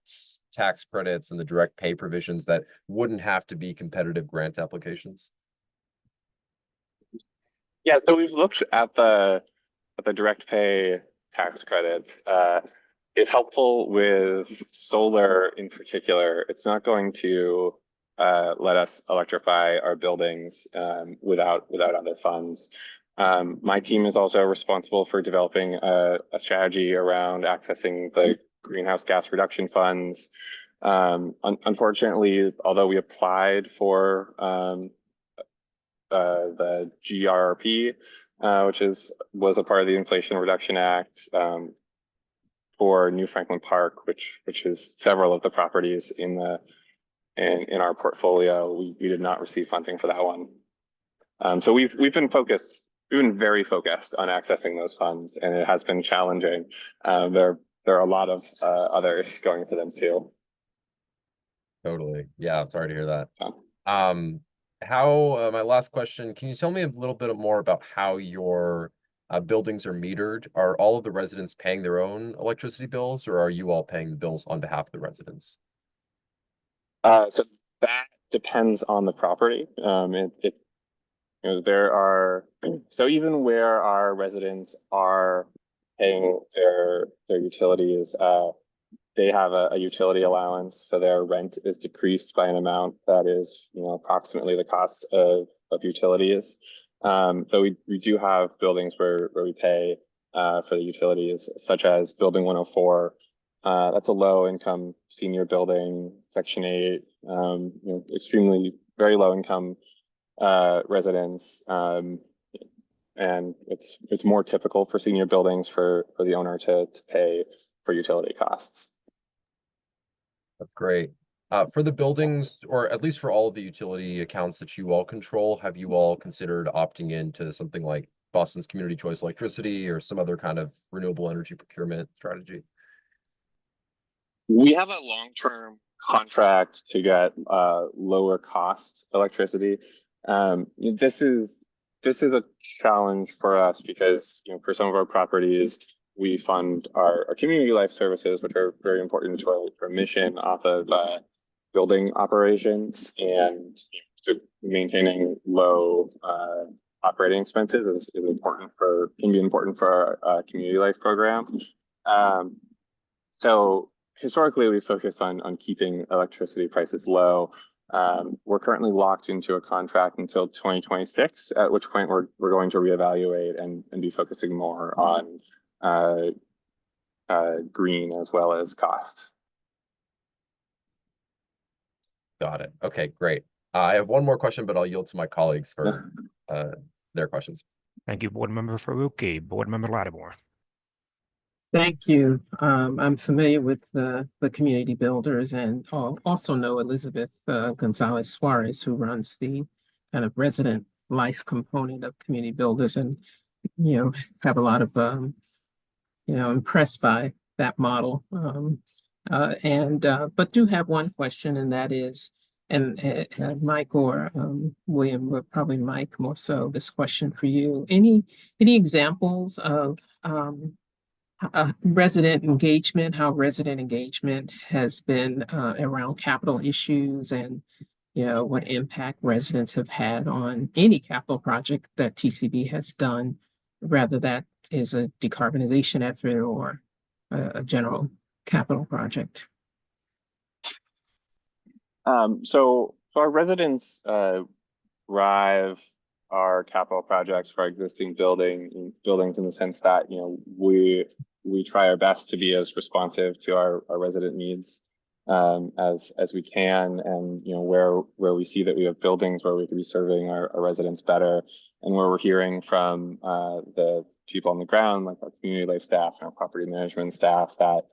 tax credits and the direct pay provisions that wouldn't have to be competitive grant applications? Yeah, so we've looked at the direct pay tax credits. It's helpful with solar in particular. It's not going to let us electrify our buildings without other funds. My team is also responsible for developing a strategy around accessing the greenhouse gas reduction funds. Unfortunately, although we applied for the GRP, which was a part of the Inflation Reduction Act, for New Franklin Park, which is several of the properties in our portfolio, we did not receive funding for that one. So we've been very focused on accessing those funds, and it has been challenging. There are a lot of others going for them too. Totally. Yeah, sorry to hear that. My last question, can you tell me a little bit more about how your buildings are metered? Are all of the residents paying their own electricity bills, or are you all paying the bills on behalf of the residents? So that depends on the property. So even where our residents are paying their utilities, they have a utility allowance, so their rent is decreased by an amount that is, approximately the cost of utilities. So we do have buildings where we pay for the utilities, such as Building 104. That's a low income senior building, Section 8, extremely very low income residents. And it's more typical for senior buildings for the owner to pay for utility costs. That's great. For the buildings, or at least for all of the utility accounts that you all control, have you all considered opting into something like Boston's Community Choice Electricity or some other kind of renewable energy procurement strategy? We have a long-term contract to get lower cost electricity. This is a challenge for us because for some of our properties, we fund our community life services, which are very important to our mission off of building operations, and so maintaining low operating expenses can be important for our community life program. So historically, we focused on keeping electricity prices low. We're currently locked into a contract until 2026, at which point we're going to reevaluate and be focusing more on green as well as cost. Got it. Okay, great. I have one more question, but I'll yield to my colleagues for their questions. Thank you, Board Member Faruqi. Board Member Lattimore. Thank you. I'm familiar with the community builders and also know Elizabeth Gonzalez Suarez, who runs the kind of resident life component of community builders, and have a lot of impressed by that model. But do have one question, and that is, and Mike or William, but probably Mike more so, this question for you. Any examples of resident engagement, how resident engagement has been around capital issues, and what impact residents have had on any capital project that TCB has done, whether that is a decarbonization effort or a general capital project? So our residents drive our capital projects for our existing buildings in the sense that we try our best to be as responsive to our resident needs as we can, and where we see that we have buildings where we could be serving our residents better, and where we're hearing from the people on the ground, like our community life staff and our property management staff, that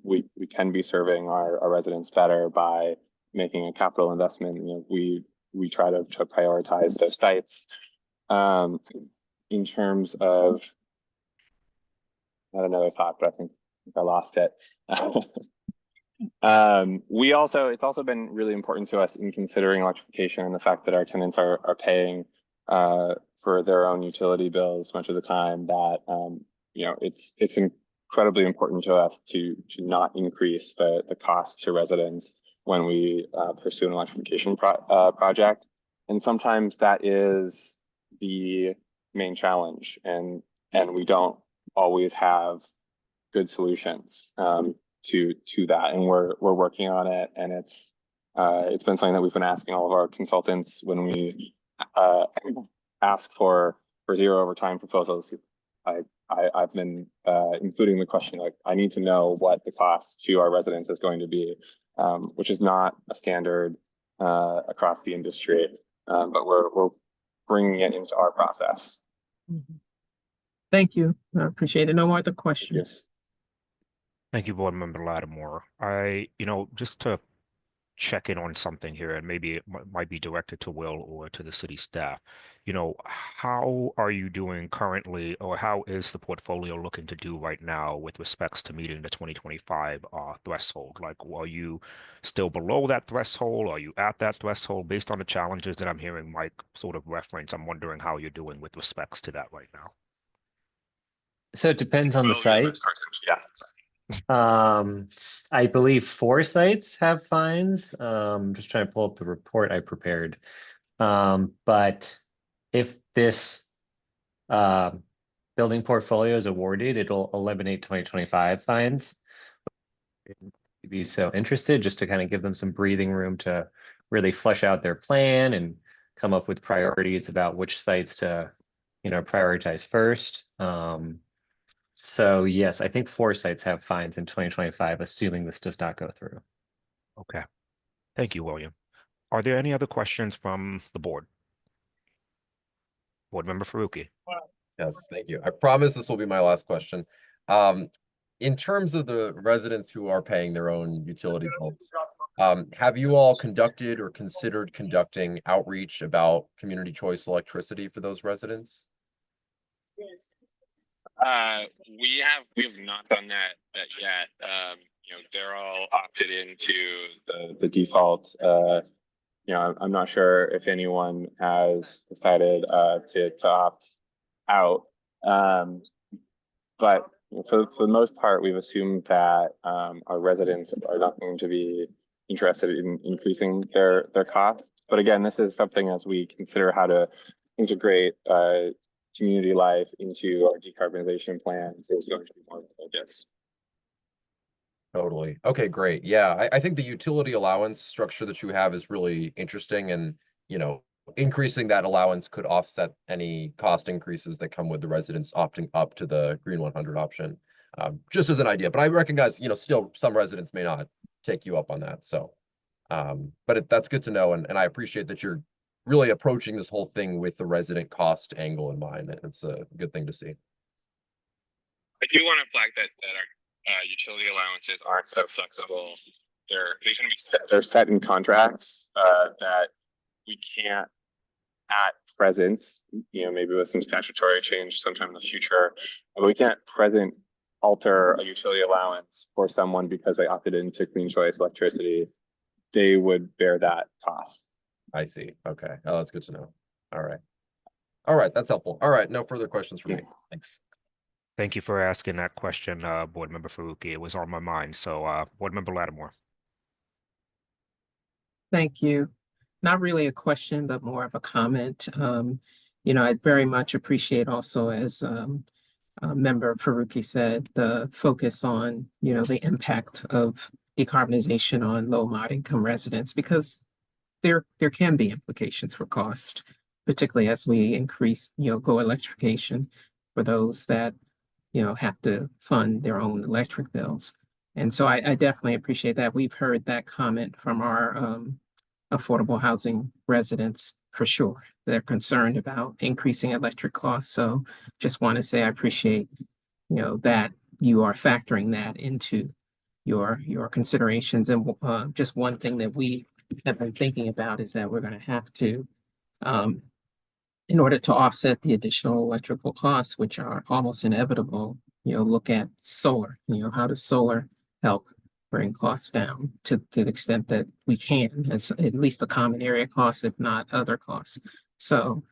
we can be serving our residents better by making a capital investment. We try to prioritize those sites. In terms of, I had another thought, but I think I lost it. It's also been really important to us in considering electrification and the fact that our tenants are paying for their own utility bills much of the time, that it's incredibly important to us to not increase the cost to residents when we pursue an electrification project. And sometimes that is the main challenge, and we don't always have good solutions to that, and we're working on it. And it's been something that we've been asking all of our consultants when we ask for zero overtime proposals, I've been including the question, like, I need to know what the cost to our residents is going to be, which is not a standard across the industry, but we're bringing it into our process. Thank you. I appreciate it. No other questions. Thank you, Board Member Lattimore. Just to check in on something here, and maybe it might be directed to Will or to the city staff. How are you doing currently, or how is the portfolio looking to do right now with respects to meeting the 2025 threshold? Like, are you still below that threshold? Are you at that threshold? Based on the challenges that I'm hearing Mike sort of reference, I'm wondering how you're doing with respects to that right now. So it depends on the site. Yeah. I believe 4 sites have fines. Just trying to pull up the report I prepared. But if this building portfolio is awarded, it'll eliminate 2025 fines. If you'd be so interested, just to kind of give them some breathing room to really flesh out their plan and come up with priorities about which sites to, prioritize first. So yes, I think 4 sites have fines in 2025, assuming this does not go through. Okay. Thank you, William. Are there any other questions from the board? Board Member Faruqi. Yes, thank you. I promise this will be my last question. In terms of the residents who are paying their own utility bills, have you all conducted or considered conducting outreach about community choice electricity for those residents? We have not done that yet. They're all opted into the default. I'm not sure if anyone has decided to opt out. But for the most part, we've assumed that our residents are not going to be interested in increasing their costs. But again, this is something as we consider how to integrate community life into our decarbonization plans is going to be more focused. Totally. Okay, great. Yeah, I think the utility allowance structure that you have is really interesting, and increasing that allowance could offset any cost increases that come with the residents opting up to the Green 100 option. Just as an idea, but I recognize, still some residents may not take you up on that. So, but that's good to know, and I appreciate that you're really approaching this whole thing with the resident cost angle in mind. It's a good thing to see. I do want to flag that our utility allowances aren't so flexible. They're going to be set. They're set in contracts that we can't at present, maybe with some statutory change sometime in the future, but we can't present alter a utility allowance for someone because they opted into clean choice electricity. They would bear that cost. I see. Okay. Oh, that's good to know. All right. All right. That's helpful. All right. No further questions for me. Thanks. Thank you for asking that question, Board Member Faruqi. It was on my mind. So, Board Member Lattimore. Thank you. Not really a question, but more of a comment. I very much appreciate also, as Member Faruqi said, the focus on, the impact of decarbonization on low mod income residents, because there can be implications for cost, particularly as we increase, go electrification for those that, have to fund their own electric bills. And so I definitely appreciate that. We've heard that comment from our affordable housing residents for sure. They're concerned about increasing electric costs. So just want to say I appreciate, that you are factoring that into your considerations. And just one thing that we have been thinking about is that we're going to have to, in order to offset the additional electrical costs, which are almost inevitable, look at solar. How does solar help bring costs down to the extent that we can, as at least the common area costs, if not other costs. So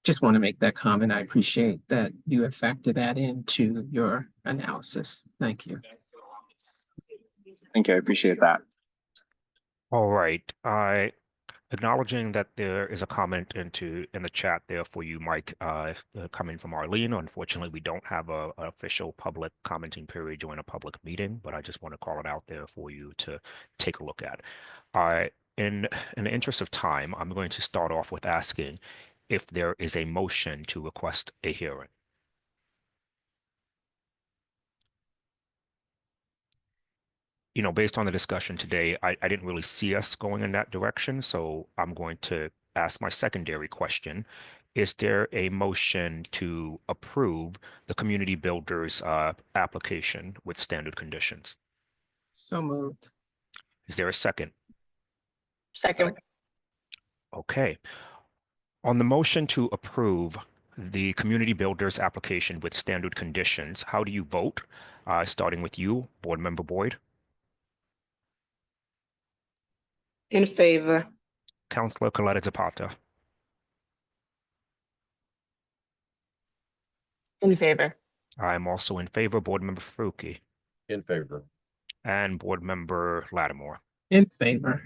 just want to make that comment. I appreciate that you have factored that into your analysis. Thank you. Thank you. I appreciate that. All right. Acknowledging that there is a comment in the chat there for you, Mike, coming from Arlene. Unfortunately, we don't have an official public commenting period during a public meeting, but I just want to call it out there for you to take a look at. In the interest of time, I'm going to start off with asking, if there is a motion to request a hearing. You know, based on the discussion today, I didn't really see us going in that direction, so I'm going to ask my secondary question. Is there a motion to approve the community builders application with standard conditions? So moved. Is there a second? Second. Okay. On the motion to approve the community builders application with standard conditions, how do you vote? Starting with you, Board Member Boyd. In favor. Councilor Coletta Zapata. In favor. I am also in favor. Board Member Faruqi. In favor. And Board Member Lattimore. In favor.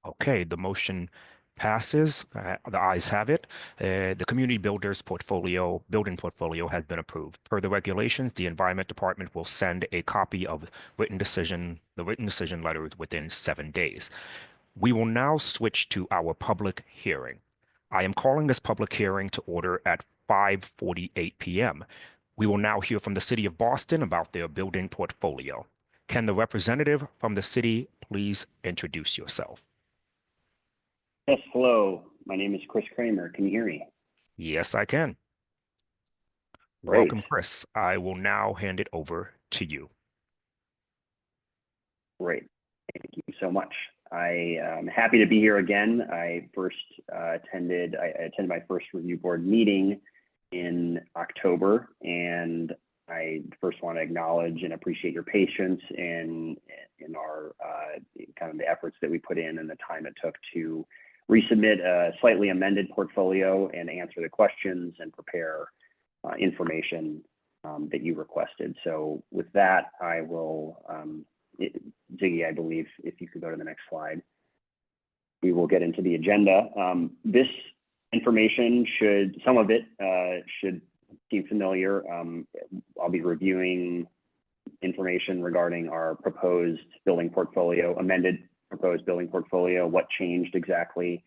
Okay, the motion passes. The ayes have it. The community builders building portfolio has been approved. Per the regulations, the Environment Department will send a copy of the written decision letters within 7 days. We will now switch to our public hearing. I am calling this public hearing to order at 5:48 p.m. We will now hear from the City of Boston about their building portfolio. Can the representative from the city please introduce yourself? Yes, hello. My name is Chris Kramer. Can you hear me? Yes, I can. Great. Welcome, Chris. I will now hand it over to you. Great. Thank you so much. I am happy to be here again. I attended my first review board meeting in October, and I first want to acknowledge and appreciate your patience in our kind of the efforts that we put in and the time it took to resubmit a slightly amended portfolio and answer the questions and prepare information that you requested. So with that, I will, Ziggy, I believe, if you could go to the next slide, we will get into the agenda. This information some of it should seem familiar. I'll be reviewing information regarding our proposed building portfolio, amended proposed building portfolio, what changed exactly,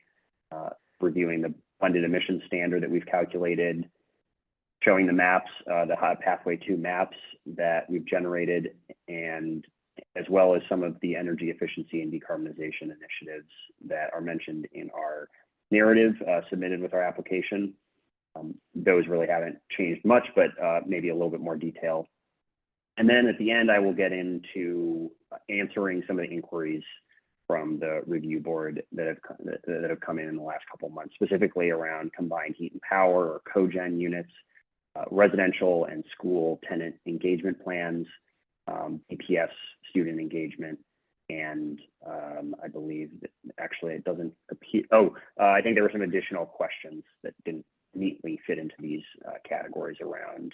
reviewing the funded emission standard that we've calculated, showing the maps, the pathway 2 maps that we've generated, and as well as some of the energy efficiency and decarbonization initiatives that are mentioned in our narrative submitted with our application. Those really haven't changed much, but maybe a little bit more detail. And then at the end, I will get into answering some of the inquiries from the review board that have come in the last couple of months, specifically around combined heat and power or cogen units, residential and school tenant engagement plans, EPS student engagement, and I believe that actually it doesn't appear. I think there were some additional questions that didn't neatly fit into these categories around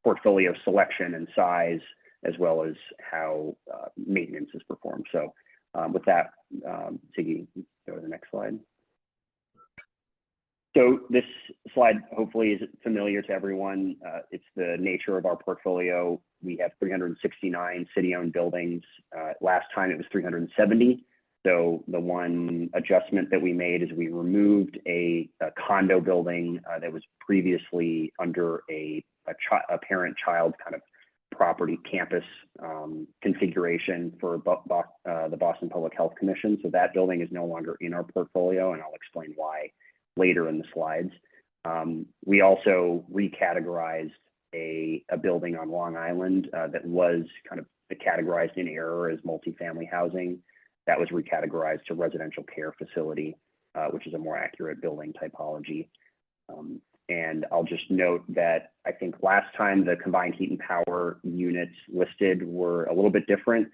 portfolio selection and size, as well as how maintenance is performed. So with that, Ziggy, go to the next slide. So this slide hopefully is familiar to everyone. It's the nature of our portfolio. We have 369 city-owned buildings. Last time it was 370. So the one adjustment that we made is we removed a condo building that was previously under a parent-child kind of property campus configuration for the Boston Public Health Commission. So that building is no longer in our portfolio, and I'll explain why later in the slides. We also recategorized a building on Long Island that was kind of categorized in error as multifamily housing. That was recategorized to residential care facility, which is a more accurate building typology. And I'll just note that I think last time the combined heat and power units listed were a little bit different.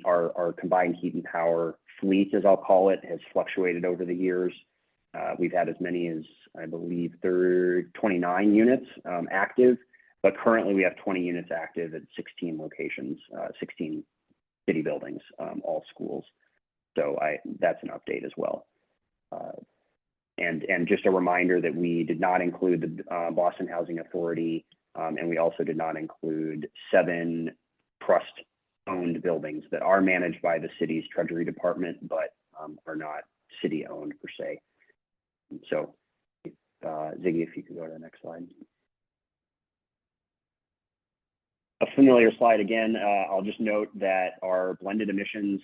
Our combined heat and power fleet, as I'll call it, has fluctuated over the years. We've had as many as, I believe, 29 units active, but currently we have 20 units active at 16 locations, 16 city buildings, all schools. So that's an update as well. And just a reminder that we did not include the Boston Housing Authority, and we also did not include 7 trust-owned buildings that are managed by the city's Treasury Department, but are not city-owned per se. So Ziggy, if you could go to the next slide. A familiar slide again. I'll just note that our blended emissions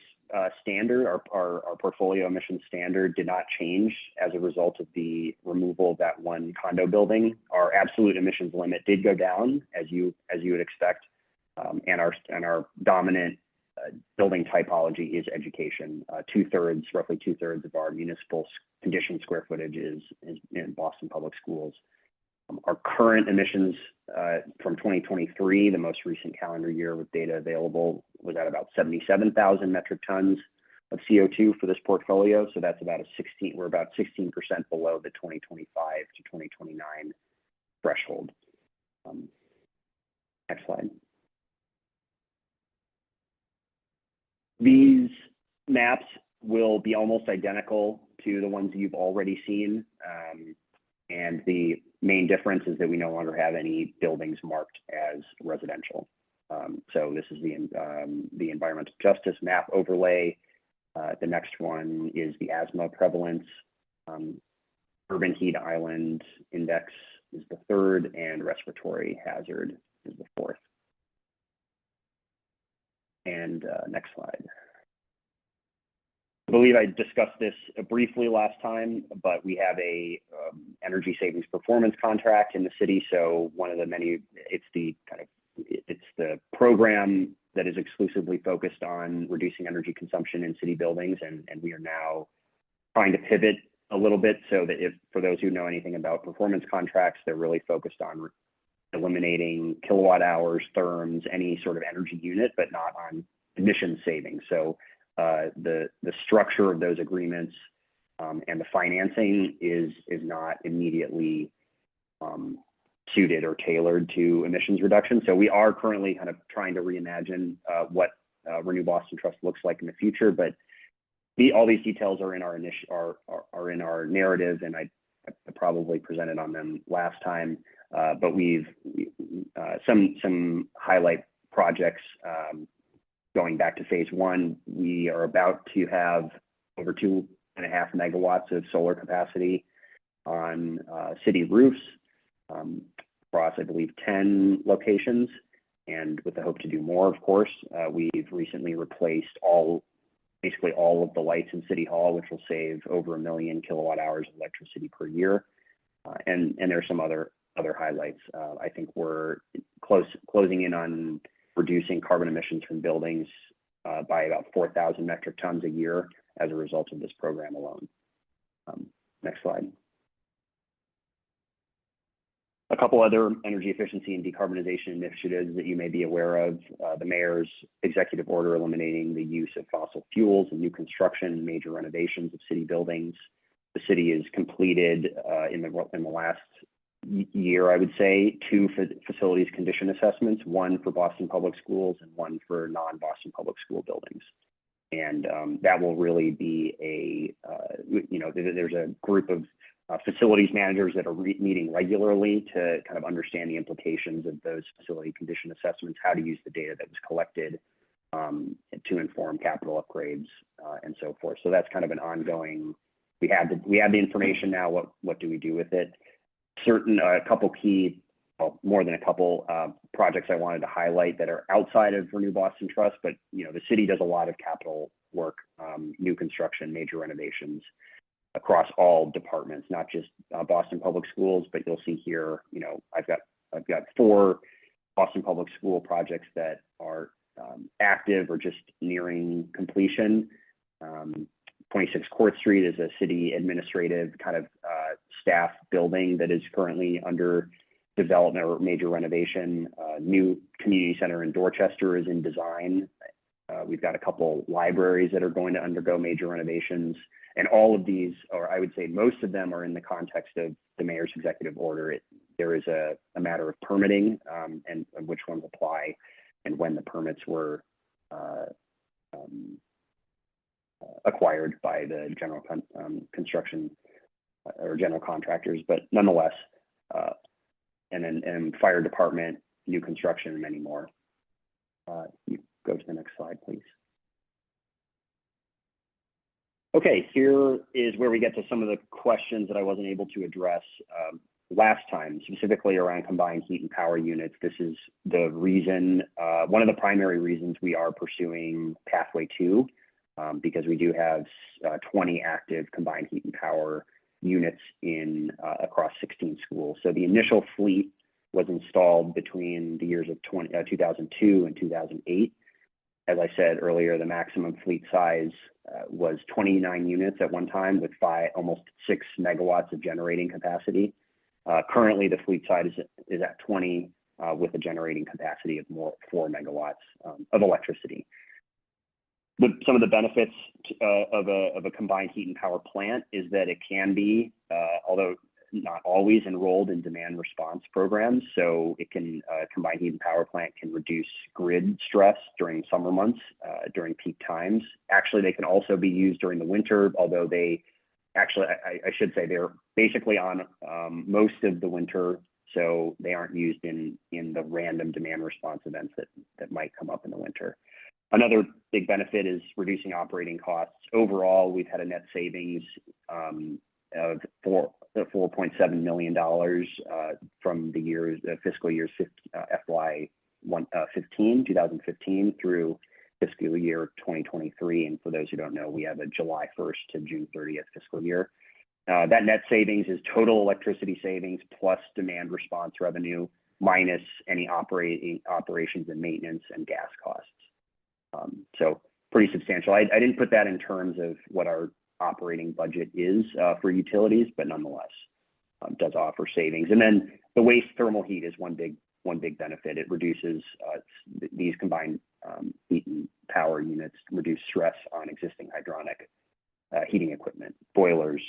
standard, our portfolio emissions standard, did not change as a result of the removal of that one condo building. Our absolute emissions limit did go down, as you would expect, and our dominant building typology is education. Roughly two thirds of our municipal conditioned square footage is in Boston Public Schools. Our current emissions from 2023, the most recent calendar year with data available, was at about 77,000 metric tons of CO2 for this portfolio. So that's about we're about 16% below the 2025 to 2029 threshold. Next slide. These maps will be almost identical to the ones you've already seen. And the main difference is that we no longer have any buildings marked as residential. So this is the environmental justice map overlay. The next one is the asthma prevalence. Urban heat island index is the third, and respiratory hazard is the fourth. And next slide. I believe I discussed this briefly last time, but we have a energy savings performance contract in the city. So one of the many, it's the program that is exclusively focused on reducing energy consumption in city buildings, and we are now trying to pivot a little bit so that for those who know anything about performance contracts, they're really focused on eliminating kilowatt hours, therms, any sort of energy unit, but not on emission savings. So the structure of those agreements and the financing is not immediately suited or tailored to emissions reduction. So we are currently kind of trying to reimagine what Renew Boston Trust looks like in the future. But all these details are in our narrative, and I probably presented on them last time. But we've some highlight projects. Going back to phase one, we are about to have over 2.5 megawatts of solar capacity on city roofs across, I believe, 10 locations, and with the hope to do more, of course. We've recently replaced basically all of the lights in City Hall, which will save over 1 million kilowatt hours of electricity per year. And there's some other highlights. I think we're closing in on reducing carbon emissions from buildings by about 4,000 metric tons a year as a result of this program alone. Next slide. A couple other energy efficiency and decarbonization initiatives that you may be aware of. The mayor's executive order eliminating the use of fossil fuels in new construction and major renovations of city buildings. The city has completed in the last year, I would say, 2 facilities condition assessments, one for Boston Public Schools and one for non-Boston Public School buildings. And that will really be there's a group of facilities managers that are meeting regularly to kind of understand the implications of those facility condition assessments, how to use the data that was collected to inform capital upgrades and so forth. So that's kind of an ongoing, we have the information now, what do we do with it? A couple key, well, more than a couple projects I wanted to highlight that are outside of Renew Boston Trust, but the city does a lot of capital work, new construction, major renovations across all departments, not just Boston Public Schools, but you'll see here, I've got 4 Boston Public School projects that are active or just nearing completion. 26 Court Street is a city administrative kind of staff building that is currently under development or major renovation. New community center in Dorchester is in design. We've got a couple libraries that are going to undergo major renovations. And all of these, or I would say most of them, are in the context of the mayor's executive order. There is a matter of permitting and which ones apply and when the permits were acquired by the general construction or general contractors, but nonetheless, and then fire department, new construction, and many more. You go to the next slide, please. Okay, here is where we get to some of the questions that I wasn't able to address last time, specifically around combined heat and power units. This is the reason, one of the primary reasons we are pursuing Pathway 2, because we do have 20 active combined heat and power units in across 16 schools. So the initial fleet was installed between the years of 2002 and 2008. As I said earlier, the maximum fleet size was 29 units at one time with almost 6 megawatts of generating capacity. Currently, the fleet size is at 20 with a generating capacity of 4 megawatts of electricity. Some of the benefits of a combined heat and power plant is that it can be, although not always, enrolled in demand response programs. So it can, combined heat and power plant can reduce grid stress during summer months, during peak times. Actually, they can also be used during the winter, although they actually, I should say they're basically on most of the winter, so they aren't used in the random demand response events that might come up in the winter. Another big benefit is reducing operating costs. Overall, we've had a net savings of $4.7 million from the fiscal years FY 2015 through fiscal year 2023. And for those who don't know, we have a July 1st to June 30th fiscal year. That net savings is total electricity savings plus demand response revenue minus any operations and maintenance and gas costs. So pretty substantial. I didn't put that in terms of what our operating budget is for utilities, but nonetheless does offer savings. And then the waste thermal heat is one big benefit. It reduces these combined heat and power units reduce stress on existing hydronic heating equipment, boilers,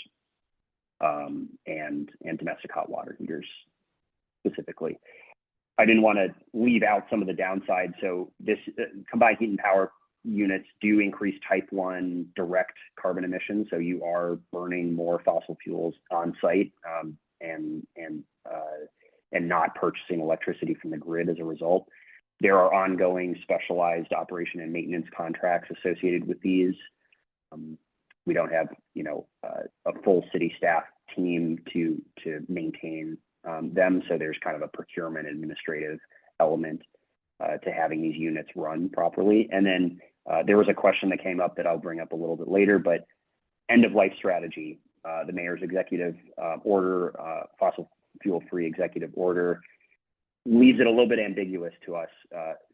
and domestic hot water heaters specifically. I didn't want to leave out some of the downside. So this combined heat and power units do increase type 1 direct carbon emissions. So you are burning more fossil fuels on site and not purchasing electricity from the grid as a result. There are ongoing specialized operation and maintenance contracts associated with these. We don't have, a full city staff team to maintain them. So there's kind of a procurement administrative element to having these units run properly. And then there was a question that came up that I'll bring up a little bit later, but end of life strategy, the mayor's executive order, fossil fuel free executive order, leaves it a little bit ambiguous to us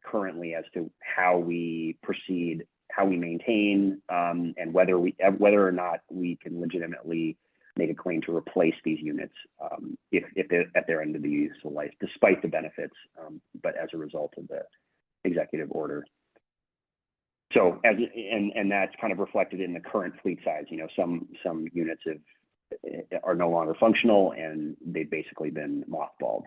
currently as to how we proceed, how we maintain, and whether or not we can legitimately make a claim to replace these units if they're at their end of the useful life, despite the benefits, but as a result of the executive order. So and that's kind of reflected in the current fleet size. Some units are no longer functional and they've basically been mothballed.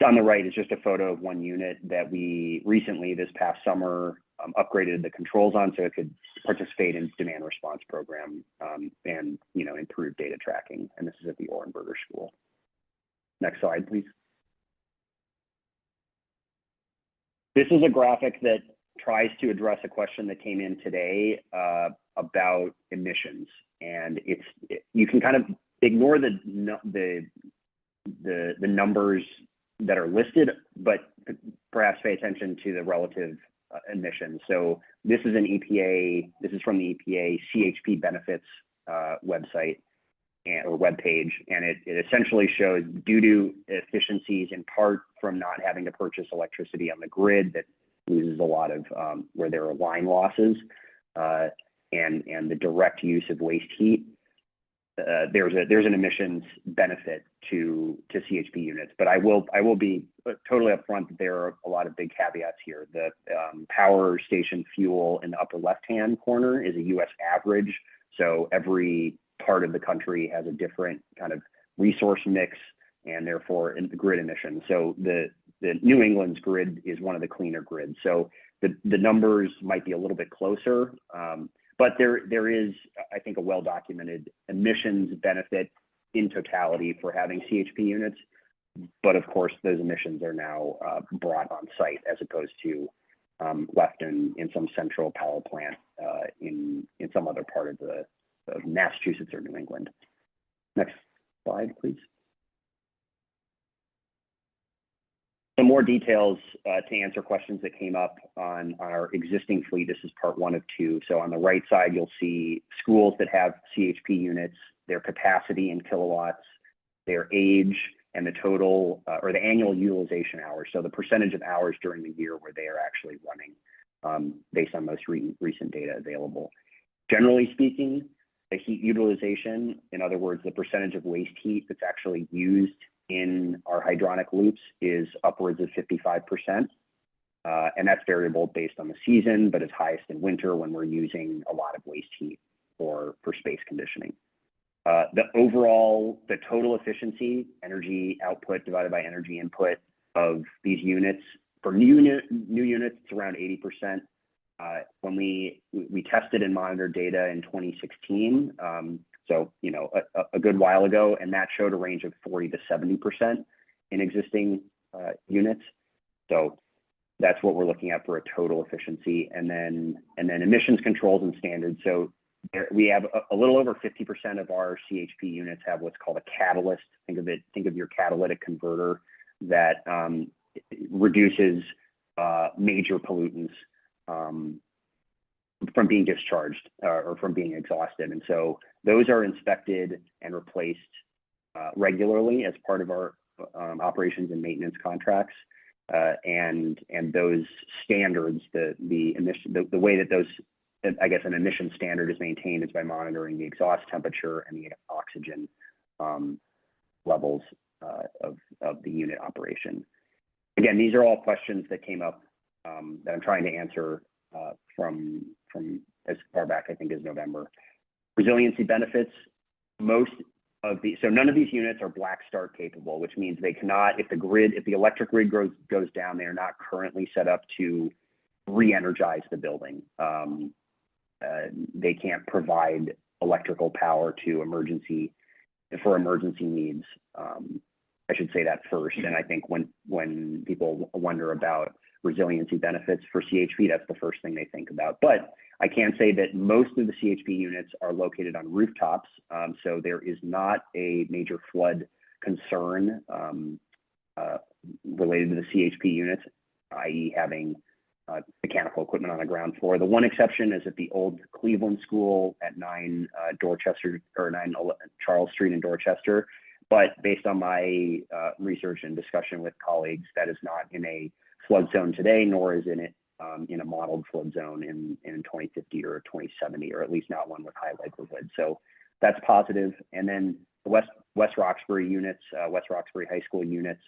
On the right is just a photo of one unit that we recently, this past summer, upgraded the controls on so it could participate in demand response program and improve data tracking. And this is at the Orenberger School. Next slide, please. This is a graphic that tries to address a question that came in today about emissions, and you can kind of ignore the numbers that are listed, but perhaps pay attention to the relative emissions. So this is this is from the EPA CHP benefits website or webpage, and it essentially shows due to efficiencies in part from not having to purchase electricity on the grid that loses a lot of where there are line losses and the direct use of waste heat. There's an emissions benefit to CHP units, but I will be totally upfront that there are a lot of big caveats here. The power station fuel in the upper left-hand corner is a U.S. average, so every part of the country has a different kind of resource mix and therefore in the grid emissions. So the New England's grid is one of the cleaner grids, so the numbers might be a little bit closer. But there is, I think, a well-documented emissions benefit in totality for having CHP units. But of course, those emissions are now brought on site as opposed to left in some central power plant in some other part of Massachusetts or New England. Next slide, please. more details to answer questions that came up on our existing fleet. This is part 1 of 2. So on the right side, you'll see schools that have CHP units, their capacity in kilowatts, their age, and the total or the annual utilization hours. So the percentage of hours during the year where they are actually running based on most recent data available. Generally speaking, the heat utilization, in other words, the percentage of waste heat that's actually used in our hydronic loops, is upwards of 55%. And that's variable based on the season, but it's highest in winter when we're using a lot of waste heat for space conditioning. The total efficiency, energy output divided by energy input of these units, for new units, it's around 80%. When we tested and monitored data in 2016, so a good while ago, and that showed a range of 40 to 70% in existing units. So that's what we're looking at for a total efficiency, and then emissions controls and standards. So we have a little over 50% of our CHP units have what's called a catalyst. Think of your catalytic converter that reduces major pollutants from being discharged or from being exhausted. And so those are inspected and replaced regularly as part of our operations and maintenance contracts. And those standards, the way that those, I guess, an emission standard is maintained is by monitoring the exhaust temperature and the oxygen levels of the unit operation. Again, these are all questions that came up that I'm trying to answer from as far back, I think, as November. Resiliency benefits, so none of these units are black start capable, which means they cannot, if the electric grid goes down, they are not currently set up to re-energize the building. They can't provide electrical power to emergency needs. I should say that first. And I think when people wonder about resiliency benefits for CHP, that's the first thing they think about. But I can say that most of the CHP units are located on rooftops, so there is not a major flood concern related to the CHP units, i.e. having mechanical equipment on the ground floor. The one exception is at the old Cleveland School at 9 Charles Street in Dorchester. But based on my research and discussion with colleagues, that is not in a flood zone today, nor is it in a modeled flood zone in 2050 or 2070, or at least not one with high likelihood. So that's positive. And then the West Roxbury units, West Roxbury High School units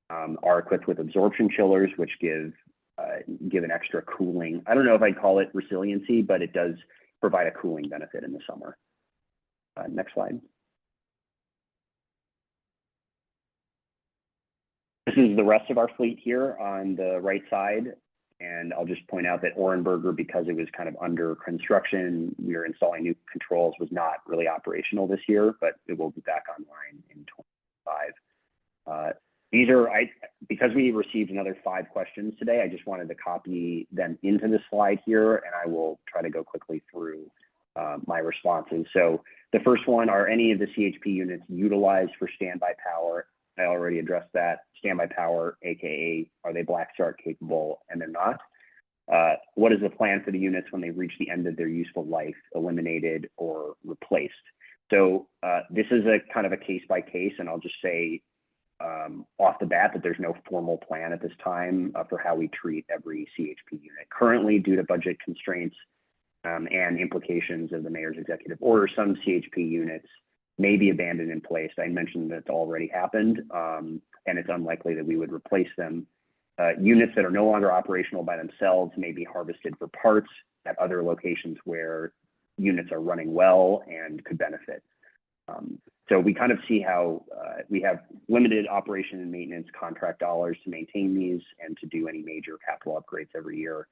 are equipped with absorption chillers, which give an extra cooling. I don't know if I'd call it resiliency, but it does provide a cooling benefit in the summer. Next slide. This is the rest of our fleet here on the right side. And I'll just point out that Orenburger, because it was kind of under construction, we are installing new controls, was not really operational this year, but it will be back online in 2025. These are, because we received another 5 questions today, I just wanted to copy them into the slide here, and I will try to go quickly through my responses. So the first one, are any of the CHP units utilized for standby power? I already addressed that. Standby power, AKA, are they black start capable? And they're not. What is the plan for the units when they reach the end of their useful life, eliminated or replaced? So this is a kind of a case by case, and I'll just say off the bat that there's no formal plan at this time for how we treat every CHP unit. Currently, due to budget constraints and implications of the mayor's executive order, some CHP units may be abandoned in place. I mentioned that's already happened, and it's unlikely that we would replace them. Units that are no longer operational by themselves may be harvested for parts at other locations where units are running well and could benefit. So we kind of see how we have limited operation and maintenance contract dollars to maintain these and to do any major capital upgrades every year.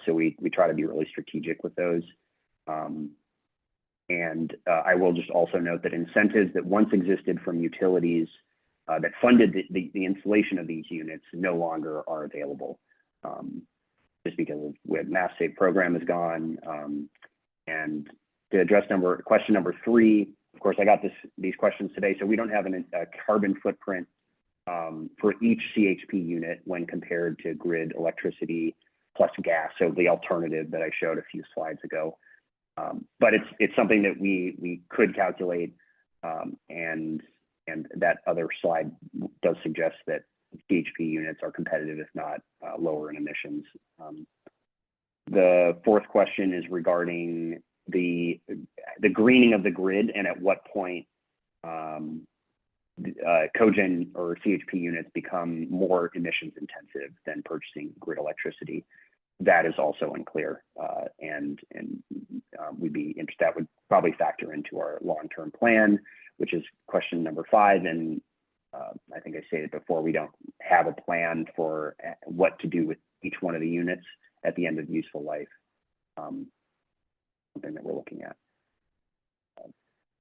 So we try to be really strategic with those. And I will just also note that incentives that once existed from utilities that funded the installation of these units no longer are available, just because of where Mass Save program is gone. And to address question number 3, of course, I got these questions today. So we don't have a carbon footprint for each CHP unit when compared to grid electricity plus gas, so the alternative that I showed a few slides ago. But it's something that we could calculate, and that other slide does suggest that CHP units are competitive, if not lower in emissions. The fourth question is regarding the greening of the grid, and at what point cogen or CHP units become more emissions intensive than purchasing grid electricity. That is also unclear, and we'd be interested. That would probably factor into our long-term plan, which is question number 5. And I think I stated before, we don't have a plan for what to do with each one of the units at the end of useful life. Something that we're looking at.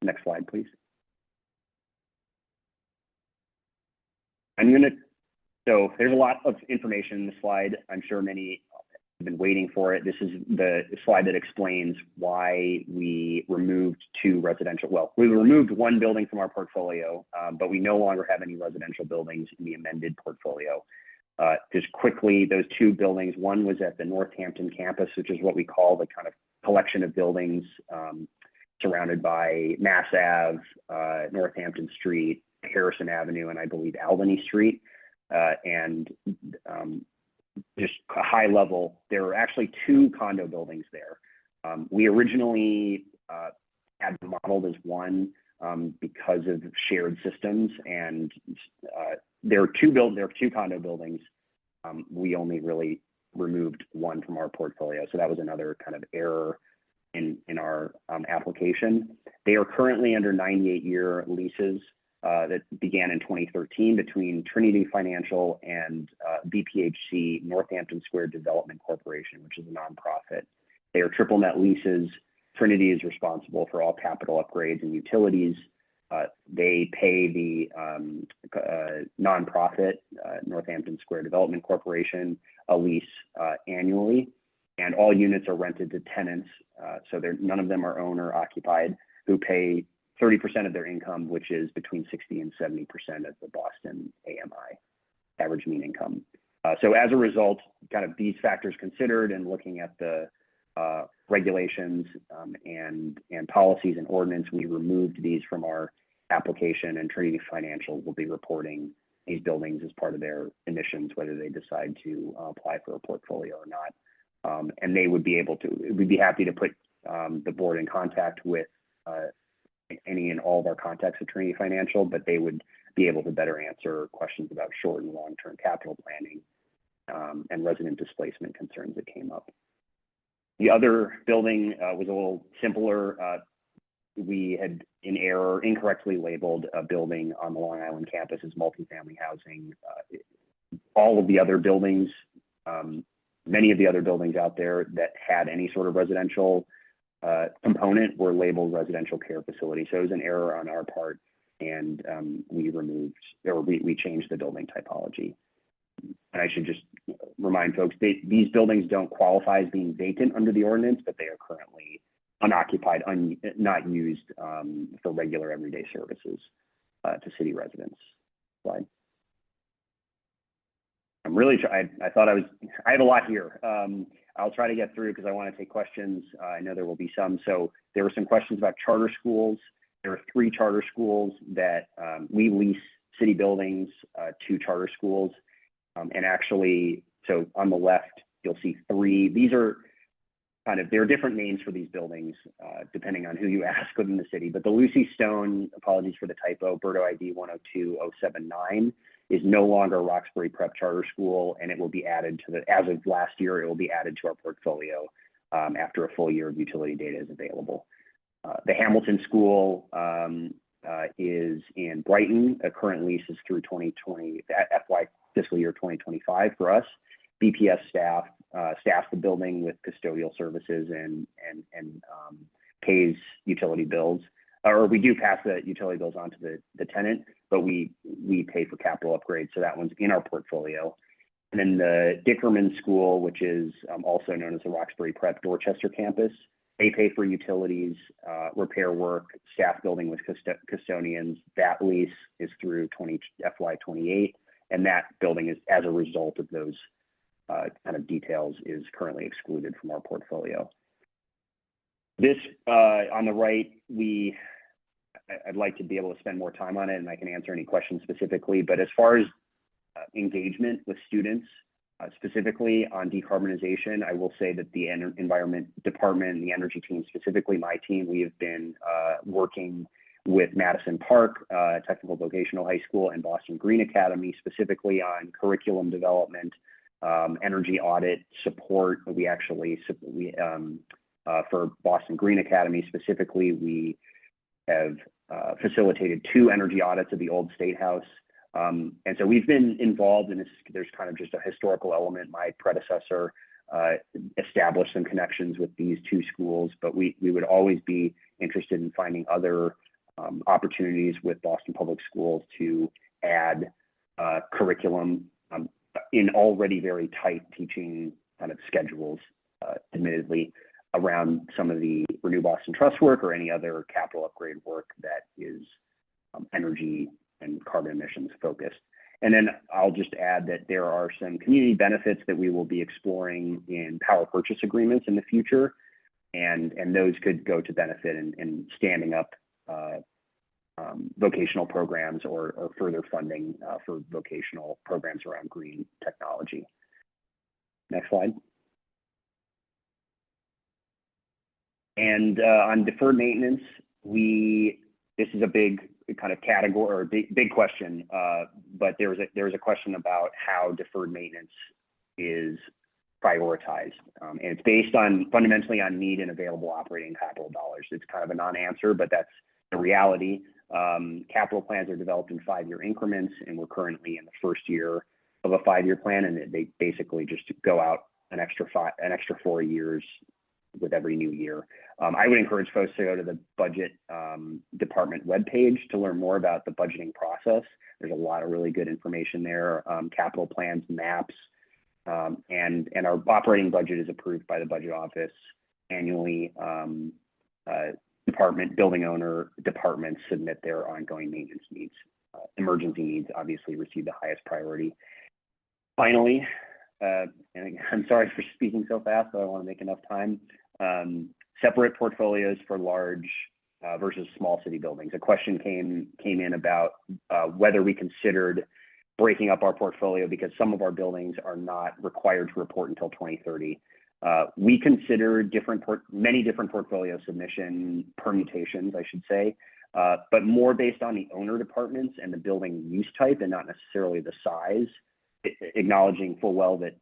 Next slide, please. So there's a lot of information in the slide. I'm sure many have been waiting for it. This is the slide that explains why we removed 2 residential. Well, we removed 1 building from our portfolio, but we no longer have any residential buildings in the amended portfolio. Just quickly, those 2 buildings, one was at the Northampton campus, which is what we call the kind of collection of buildings surrounded by Mass Ave, Northampton Street, Harrison Avenue, and I believe Albany Street. And just high level, there were actually 2 condo buildings there. We originally had them modeled as one because of shared systems, and there are 2 condo buildings. We only really removed 1 from our portfolio, so that was another kind of error in our application. They are currently under 98-year leases that began in 2013 between Trinity Financial and BPHC, Northampton Square Development Corporation, which is a nonprofit. They are triple net leases. Trinity is responsible for all capital upgrades and utilities. They pay the nonprofit, Northampton Square Development Corporation, a lease annually, and all units are rented to tenants. So none of them are owner occupied, who pay 30% of their income, which is between 60 and 70% of the Boston AMI, average mean income. So as a result, kind of these factors considered and looking at the regulations and policies and ordinance, we removed these from our application, and Trinity Financial will be reporting these buildings as part of their emissions, whether they decide to apply for a portfolio or not. And they would be able to, we'd be happy to put the board in contact with any and all of our contacts at Trinity Financial, but they would be able to better answer questions about short and long-term capital planning and resident displacement concerns that came up. The other building was a little simpler. We had, in error, incorrectly labeled a building on the Long Island campus as multifamily housing. All of the other buildings, many of the other buildings out there that had any sort of residential component were labeled residential care facility. So it was an error on our part, and we removed, or we changed the building typology. And I should just remind folks, these buildings don't qualify as being vacant under the ordinance, but they are currently unoccupied, not used for regular everyday services to city residents. Slide. I'm really trying. I have a lot here. I'll try to get through because I want to take questions. I know there will be some. So there were some questions about charter schools. There are 3 charter schools that we lease city buildings to charter schools. And actually, so on the left, you'll see 3. These are kind of, there are different names for these buildings depending on who you ask within the city. But the Lucy Stone, apologies for the typo, BERDO ID 102079, is no longer Roxbury Prep Charter School, and it will be added to the, as of last year, it will be added to our portfolio after a full year of utility data is available. The Hamilton School is in Brighton. A current lease is through 2020, FY fiscal year 2025 for us. BPS staff staffs the building with custodial services and pays utility bills. Or we do pass the utility bills on to the tenant, but we pay for capital upgrades. So that one's in our portfolio. And then the Dickerman School, which is also known as the Roxbury Prep Dorchester campus, They pay for utilities, repair work, staff building with custodians. That lease is through FY 28, and that building is, as a result of those kind of details, is currently excluded from our portfolio. This on the right, I'd like to be able to spend more time on it, and I can answer any questions specifically. But as far as engagement with students, specifically on decarbonization, I will say that the environment department and the energy team, specifically my team, we have been working with Madison Park Technical Vocational High School and Boston Green Academy, specifically on curriculum development, energy audit support. For Boston Green Academy specifically, we have facilitated 2 energy audits of the old State House. And so we've been involved in this. There's kind of just a historical element. My predecessor established some connections with these 2 schools, but we would always be interested in finding other opportunities with Boston Public Schools to add curriculum in already very tight teaching kind of schedules, admittedly, around some of the Renew Boston Trust work or any other capital upgrade work that is energy and carbon emissions focused. And then I'll just add that there are some community benefits that we will be exploring in power purchase agreements in the future. And those could go to benefit in standing up vocational programs or further funding for vocational programs around green technology. Next slide. And on deferred maintenance, this is a big kind of category or big question, but there was a question about how deferred maintenance is prioritized, and it's based on fundamentally on need and available operating capital dollars. It's kind of a non-answer, but that's the reality. Capital plans are developed in 5-year increments, and we're currently in the first year of a 5-year plan, and they basically just go out an extra 4 years with every new year. I would encourage folks to go to the budget department webpage to learn more about the budgeting process. There's a lot of really good information there, capital plans, maps, and our operating budget is approved by the budget office annually. Building owner departments submit their ongoing maintenance needs. Emergency needs obviously receive the highest priority. Finally, and I'm sorry for speaking so fast, but I want to make enough time. Separate portfolios for large versus small city buildings. A question came in about whether we considered breaking up our portfolio because some of our buildings are not required to report until 2030. We consider many different portfolio submission permutations, I should say, but more based on the owner departments and the building use type and not necessarily the size, acknowledging full well that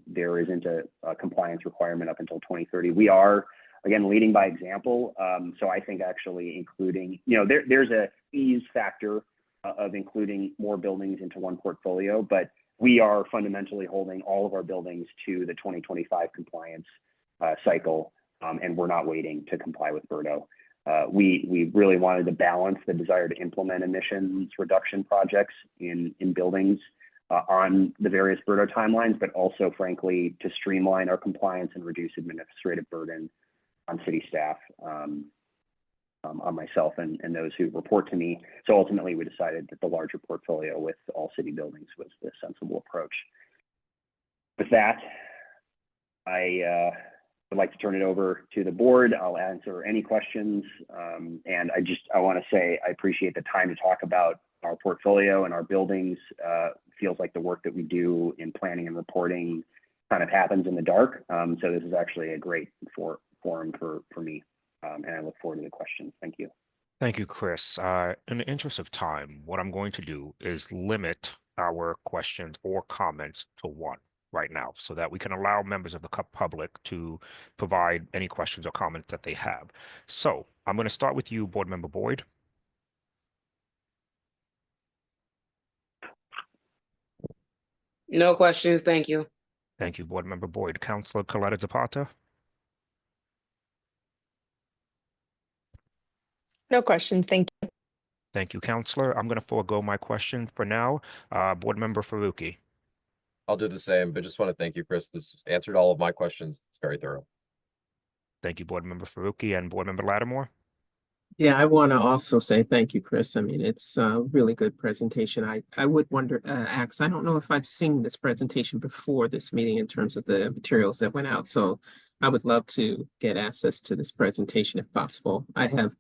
there isn't a compliance requirement up until 2030. We are, again, leading by example. So I think actually including, there's a ease factor of including more buildings into one portfolio, but we are fundamentally holding all of our buildings to the 2025 compliance cycle, and we're not waiting to comply with BERDO. We really wanted to balance the desire to implement emissions reduction projects in buildings on the various BERDO timelines, but also, frankly, to streamline our compliance and reduce administrative burden on city staff, on myself and those who report to me. So ultimately, we decided that the larger portfolio with all city buildings was the sensible approach. With that, I would like to turn it over to the board. I'll answer any questions. And I want to say I appreciate the time to talk about our portfolio and our buildings. Feels like the work that we do in planning and reporting kind of happens in the dark. So this is actually a great forum for me. And I look forward to the questions. Thank you. Thank you, Chris. In the interest of time, what I'm going to do is limit our questions or comments to one right now so that we can allow members of the public to provide any questions or comments that they have. So I'm going to start with you, Board Member Boyd. No questions. Thank you. Thank you, Board Member Boyd. Councilor Coletta Zapata. No questions. Thank you. Thank you, Councilor. I'm going to forego my question for now. Board Member Faruqi. I'll do the same, but just want to thank you, Chris. This answered all of my questions. It's very thorough. Thank you, Board Member Faruqi and Board Member Lattimore. Yeah, I want to also say thank you, Chris. I mean, it's a really good presentation. I would wonder, Ax, I don't know if I've seen this presentation before this meeting in terms of the materials that went out. So I would love to get access to this presentation if possible. I have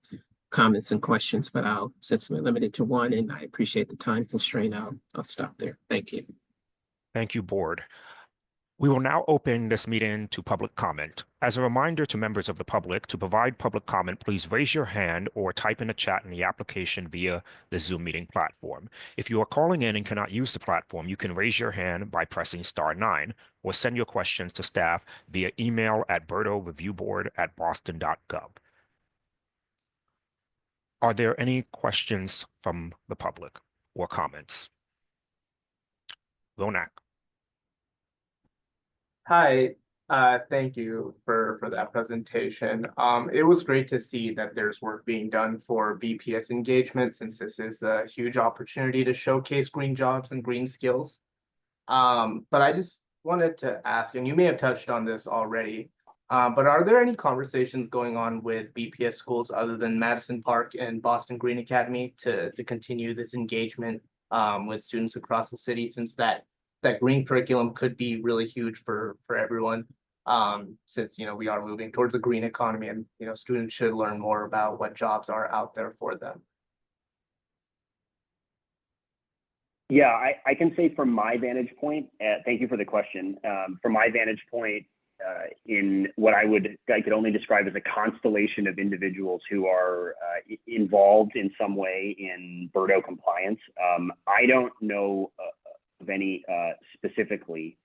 comments and questions, but since we're limited to one and I appreciate the time constraint, I'll stop there. Thank you. Thank you, Board. We will now open this meeting to public comment. As a reminder to members of the public, to provide public comment, please raise your hand or type in a chat in the application via the Zoom meeting platform. If you are calling in and cannot use the platform, you can raise your hand by pressing *9 or send your questions to staff via email at berdoreviewboard@boston.gov. Are there any questions from the public or comments? Ronak. Hi, thank you for that presentation. It was great to see that there's work being done for BPS engagement, since this is a huge opportunity to showcase green jobs and green skills. But I just wanted to ask, and you may have touched on this already, but are there any conversations going on with BPS schools other than Madison Park and Boston Green Academy to continue this engagement with students across the city, since that green curriculum could be really huge for everyone, since we are moving towards a green economy, and students should learn more about what jobs are out there for them. Yeah, I can say from my vantage point, thank you for the question. From my vantage point, in what I could only describe as a constellation of individuals who are involved in some way in BERDO compliance, I don't know of any specifically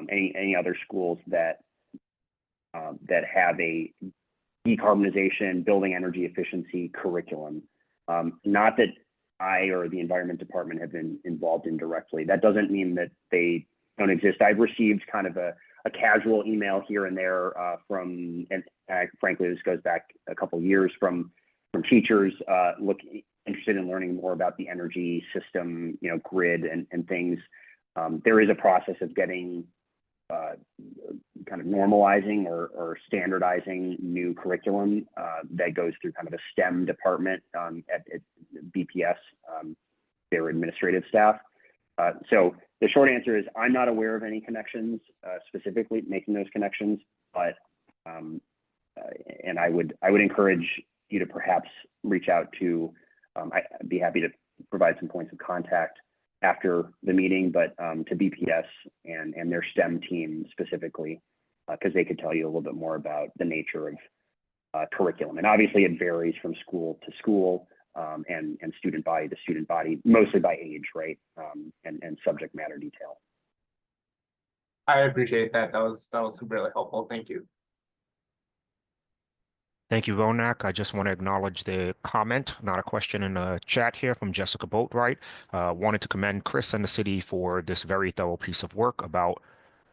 any other schools that have a decarbonization, building energy efficiency curriculum. Not that I or the Environment Department have been involved in directly. That doesn't mean that they don't exist. I've received kind of a casual email here and there from, and frankly, this goes back a couple of years, from teachers interested in learning more about the energy system, grid and things. There is a process of getting kind of normalizing or standardizing new curriculum that goes through kind of a STEM department at BPS, their administrative staff. So the short answer is I'm not aware of any connections, specifically making those connections, but and I would encourage you to perhaps reach out to, I'd be happy to provide some points of contact after the meeting, but to BPS and their STEM team specifically, because they could tell you a little bit more about the nature of curriculum. And obviously it varies from school to school and student body to student body, mostly by age, right? And subject matter detail. I appreciate that. That was really helpful. Thank you. Thank you, Ronak. I just want to acknowledge the comment, not a question, in the chat here from Jessica Boatwright. Wanted to commend Chris and the city for this very thorough piece of work about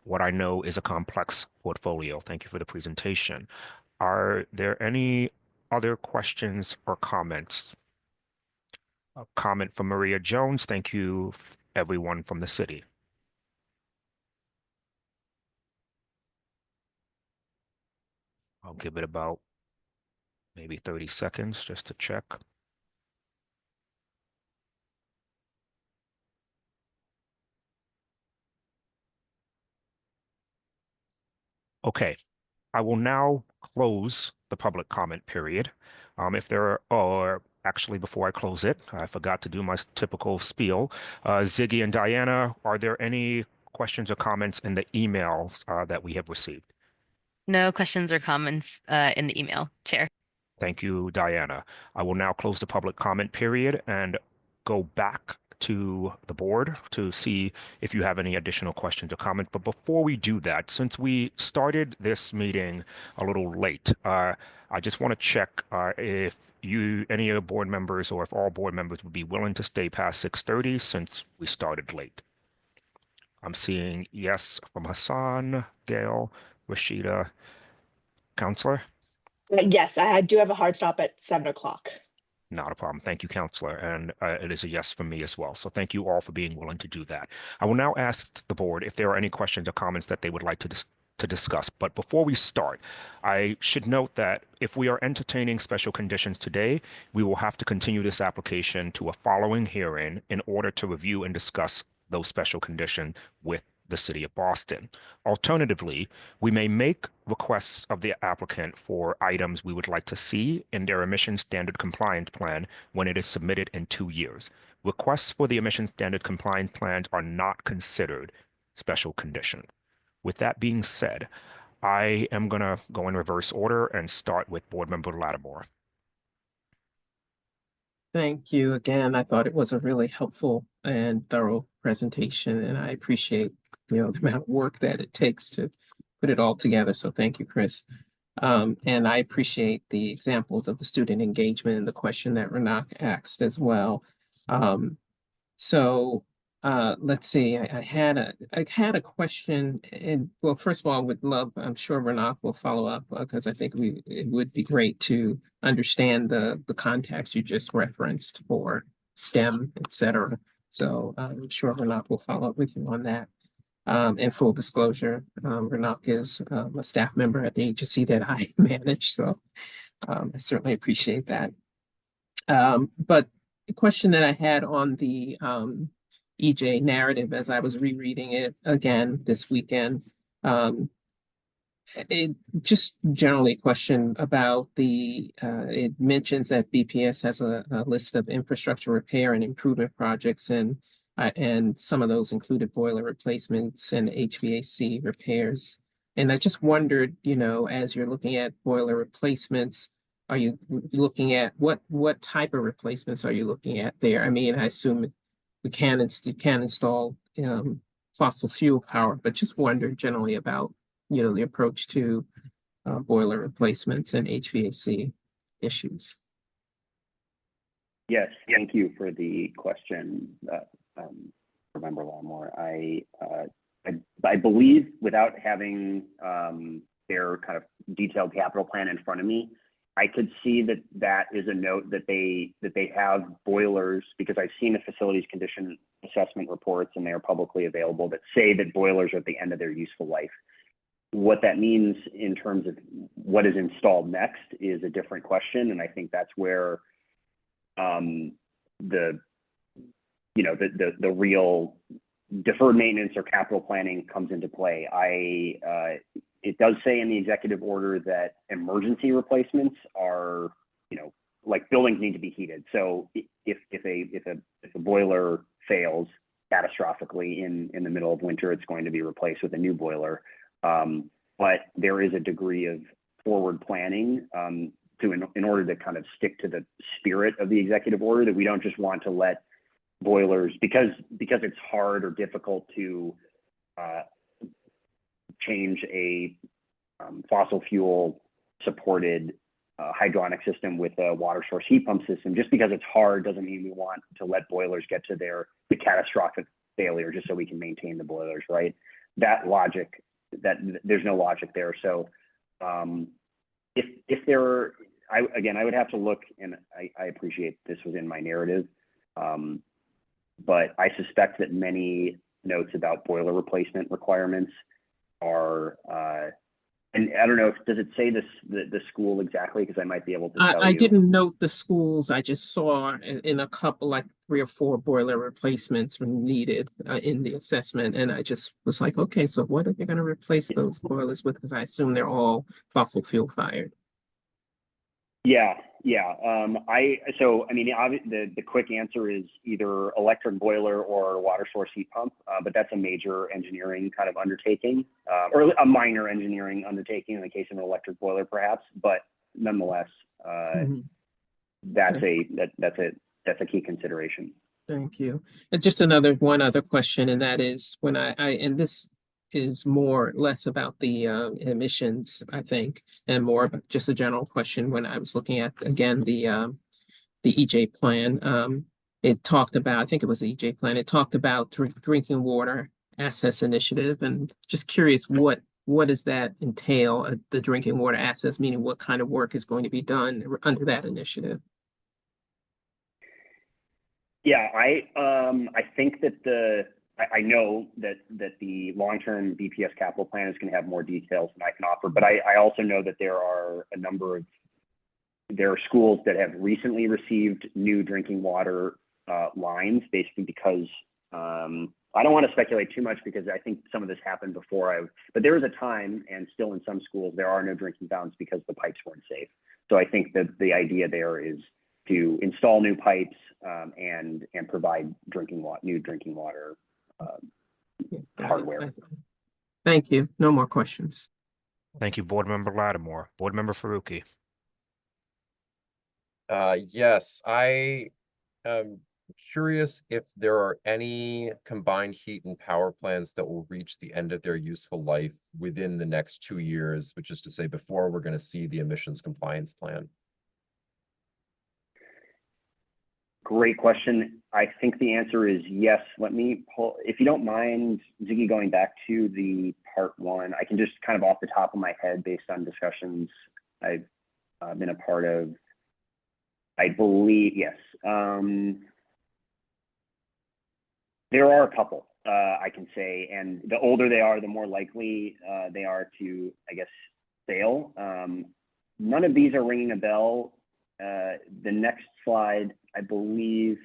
what I know is a complex portfolio. Thank you for the presentation. Are there any other questions or comments? A comment from Maria Jones. Thank you, everyone from the city. I'll give it about maybe 30 seconds just to check. Okay, I will now close the public comment period. If there are, actually before I close it, I forgot to do my typical spiel. Ziggy and Diana, are there any questions or comments in the emails that we have received? No questions or comments in the email, Chair. Thank you, Diana. I will now close the public comment period and go back to the board to see if you have any additional questions or comments. But before we do that, since we started this meeting a little late, I just want to check if any of the board members or if all board members would be willing to stay past 6:30 since we started late. I'm seeing yes from Hassan, Gail, Rashida. Counselor? Yes, I do have a hard stop at 7 o'clock. Not a problem. Thank you, Counselor. And it is a yes from me as well. So thank you all for being willing to do that. I will now ask the board if there are any questions or comments that they would like to to discuss. But before we start, I should note that if we are entertaining special conditions today, we will have to continue this application to a following hearing in order to review and discuss those special conditions with the City of Boston. Alternatively, we may make requests of the applicant for items we would like to see in their emission standard compliance plan when it is submitted in 2 years. Requests for the emission standard compliance plans are not considered special condition. With that being said, I am going to go in reverse order and start with Board Member Lattimore. Thank you again. I thought it was a really helpful and thorough presentation, and I appreciate, the amount of work that it takes to put it all together. So thank you, Chris. And I appreciate the examples of the student engagement and the question that Ranak asked as well. Let's see, I had a question, and well, first of all, would love, I'm sure Ranak will follow up because I think it would be great to understand the contacts you just referenced for STEM, et cetera. So I'm sure Ranak will follow up with you on that. And full disclosure, Ranak is a staff member at the agency that I manage, so I certainly appreciate that. But the question that I had on the EJ narrative as I was rereading it again this weekend, it just generally a question about it mentions that BPS has a list of infrastructure repair and improvement projects, and some of those included boiler replacements and HVAC repairs. And I just wondered, as you're looking at boiler replacements, are you looking at what type of replacements are you looking at there? I mean, I assume you can install fossil fuel power, but just wondered generally about, the approach to boiler replacements and HVAC issues. Yes, thank you for the question, Member Lattimore. I believe, without having their kind of detailed capital plan in front of me, I could see that is a note that they have boilers, because I've seen the facilities condition assessment reports, and they are publicly available, that say that boilers are at the end of their useful life. What that means in terms of what is installed next is a different question, and I think that's where the real deferred maintenance or capital planning comes into play. It does say in the executive order that emergency replacements are, like buildings need to be heated. So if a boiler fails catastrophically in the middle of winter, it's going to be replaced with a new boiler. But there is a degree of forward planning in order to kind of stick to the spirit of the executive order, that we don't just want to let boilers, because it's hard or difficult to change a fossil fuel supported hydronic system with a water source heat pump system. Just because it's hard doesn't mean we want to let boilers get to the catastrophic failure just so we can maintain the boilers, right? That logic, there's no logic there. So if there are, I would have to look, and I appreciate this was in my narrative, but I suspect that many notes about boiler replacement requirements are, and I don't know, does it say the school exactly? Because I might be able to tell I you. didn't note the schools. I just saw in a couple, like 3 or 4 boiler replacements were needed in the assessment. And I just was like, okay, so what are they going to replace those boilers with? Because I assume they're all fossil fuel fired. Yeah. The quick answer is either electric boiler or water source heat pump, but that's a major engineering kind of undertaking, or a minor engineering undertaking in the case of an electric boiler, perhaps. But nonetheless, that's a key consideration. Thank you. And just one other question, and that is when and this is less about the emissions, I think, and more about just a general question. When I was looking at, again, the EJ plan, it talked about, I think it was the EJ plan, it talked about drinking water access initiative, and just curious, what does that entail, the drinking water access, meaning what kind of work is going to be done under that initiative? Yeah, I think that I know that the long-term BPS capital plan is going to have more details than I can offer, but I also know that there are schools that have recently received new drinking water lines, basically because I don't want to speculate too much because I think some of this happened before but there was a time, and still in some schools, there are no drinking fountains because the pipes weren't safe. So I think that the idea there is to install new pipes and provide new drinking water hardware. Thank you. No more questions. Thank you, Board Member Lattimore. Board Member Faruqi. Yes, I am curious if there are any combined heat and power plants that will reach the end of their useful life within the next 2 years, which is to say before we're going to see the emissions compliance plan. Great question. I think the answer is yes. Let me pull, if you don't mind, Ziggy, going back to the part one, I can just kind of off the top of my head, based on discussions I've been a part of, I believe, yes. There are a couple, I can say, and the older they are, the more likely they are to, I guess, fail. None of these are ringing a bell. The next slide, I believe,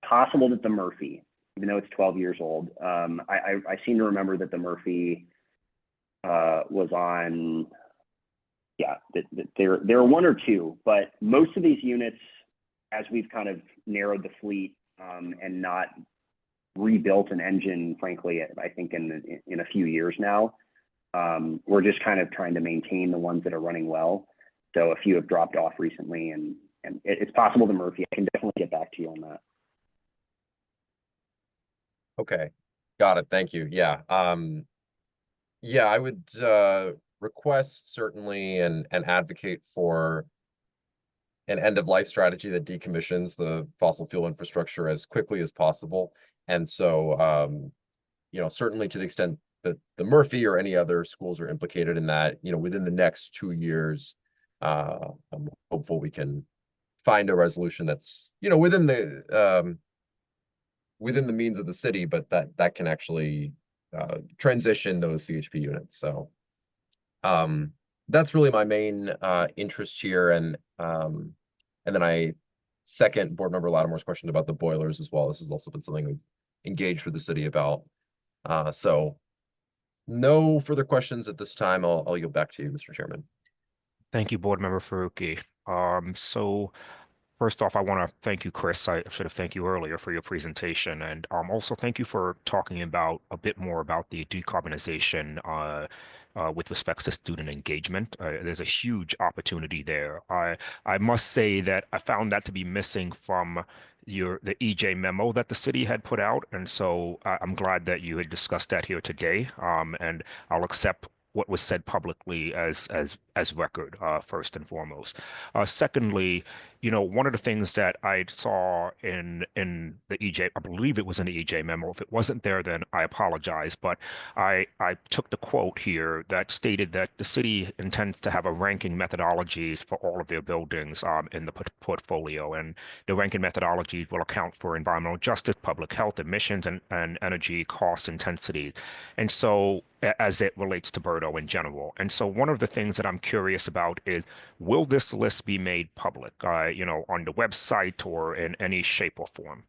possible that the Murphy, even though it's 12 years old, I seem to remember that the Murphy was on, yeah, there are one or two, but most of these units, as we've kind of narrowed the fleet and not rebuilt an engine, frankly, I think in a few years now, we're just kind of trying to maintain the ones that are running well. So a few have dropped off recently, and it's possible the Murphy. I can definitely get back to you on that. Okay, got it. Thank you. Yeah. Yeah, I would request certainly and advocate for an end of life strategy that decommissions the fossil fuel infrastructure as quickly as possible. And so, you know, certainly to the extent that the Murphy or any other schools are implicated in that, you know, within the next 2 years, I'm hopeful we can find a resolution that's, you know, within the means of the city, but that can actually transition those CHP units. So that's really my main interest here. And then I second Board Member Lattimore's question about the boilers as well. This has also been something we've engaged with the city about. So no further questions at this time. I'll yield back to you, Mr. Chairman. Thank you, Board Member Faruqi. So first off, I want to thank you, Chris. I should have thanked you earlier for your presentation. And also thank you for talking about a bit more about the decarbonization with respect to student engagement. There's a huge opportunity there. I must say that I found that to be missing from the EJ memo that the city had put out. And so I'm glad that you had discussed that here today. And I'll accept what was said publicly as record, first and foremost. Secondly, you know, one of the things that I saw in the EJ, I believe it was in the EJ memo. If it wasn't there, then I apologize. But I took the quote here that stated that the city intends to have a ranking methodologies for all of their buildings in the portfolio, and the ranking methodology will account for environmental justice, public health, emissions, and energy cost intensity. And so as it relates to BERDO in general. And so one of the things that I'm curious about is, will this list be made public, you know, on the website or in any shape or form?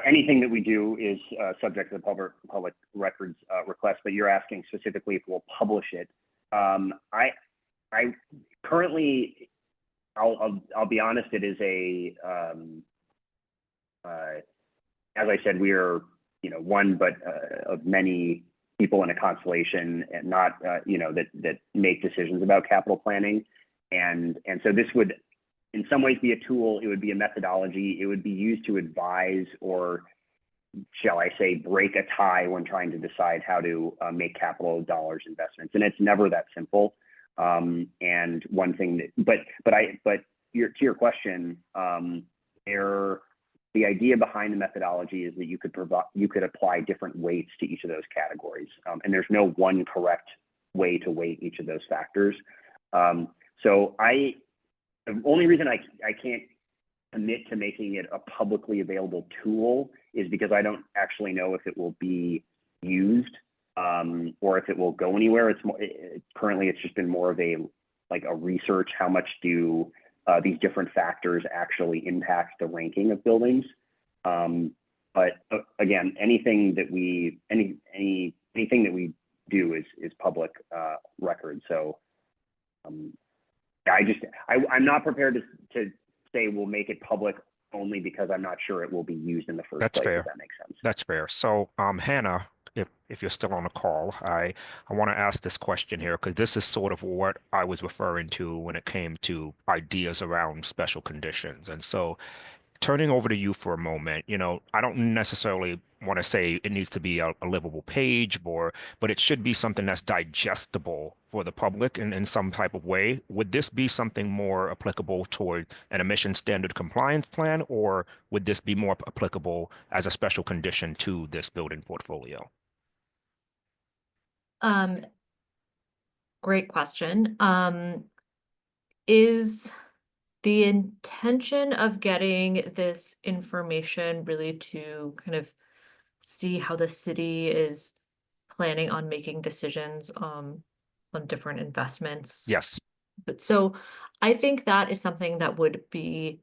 Anything that we do is subject to the public records request, but you're asking specifically if we'll publish it. I currently, I'll be honest, it is as I said, we are, you know, one but of many people in a constellation, and not you know, that make decisions about capital planning, and so this would in some ways be a tool. It would be a methodology. It would be used to advise, or shall I say, break a tie when trying to decide how to make capital dollars investments, and it's never that simple. And one thing that, to your question, the idea behind the methodology is that you could apply different weights to each of those categories, and there's no one correct way to weight each of those factors. So the only reason I can't commit to making it a publicly available tool is because I don't actually know if it will be used or if it will go anywhere. It's more, currently it's just been more of a research. How much do these different factors actually impact the ranking of buildings? But again, anything that we do is public record. So I'm not prepared to say we'll make it public only because I'm not sure it will be used in the first That's place. fair. If that makes sense. That's fair. So, Hannah, if you're still on the call, I want to ask this question here because this is sort of what I was referring to when it came to ideas around special conditions. And so, turning over to you for a moment, I don't necessarily want to say it needs to be a livable page, but it should be something that's digestible for the public in some type of way. Would this be something more applicable toward an emission standard compliance plan, or would this be more applicable as a special condition to this building portfolio? Great question. Is the intention of getting this information really to kind of see how the city is planning on making decisions on different investments? Yes. But so I think that is something that would be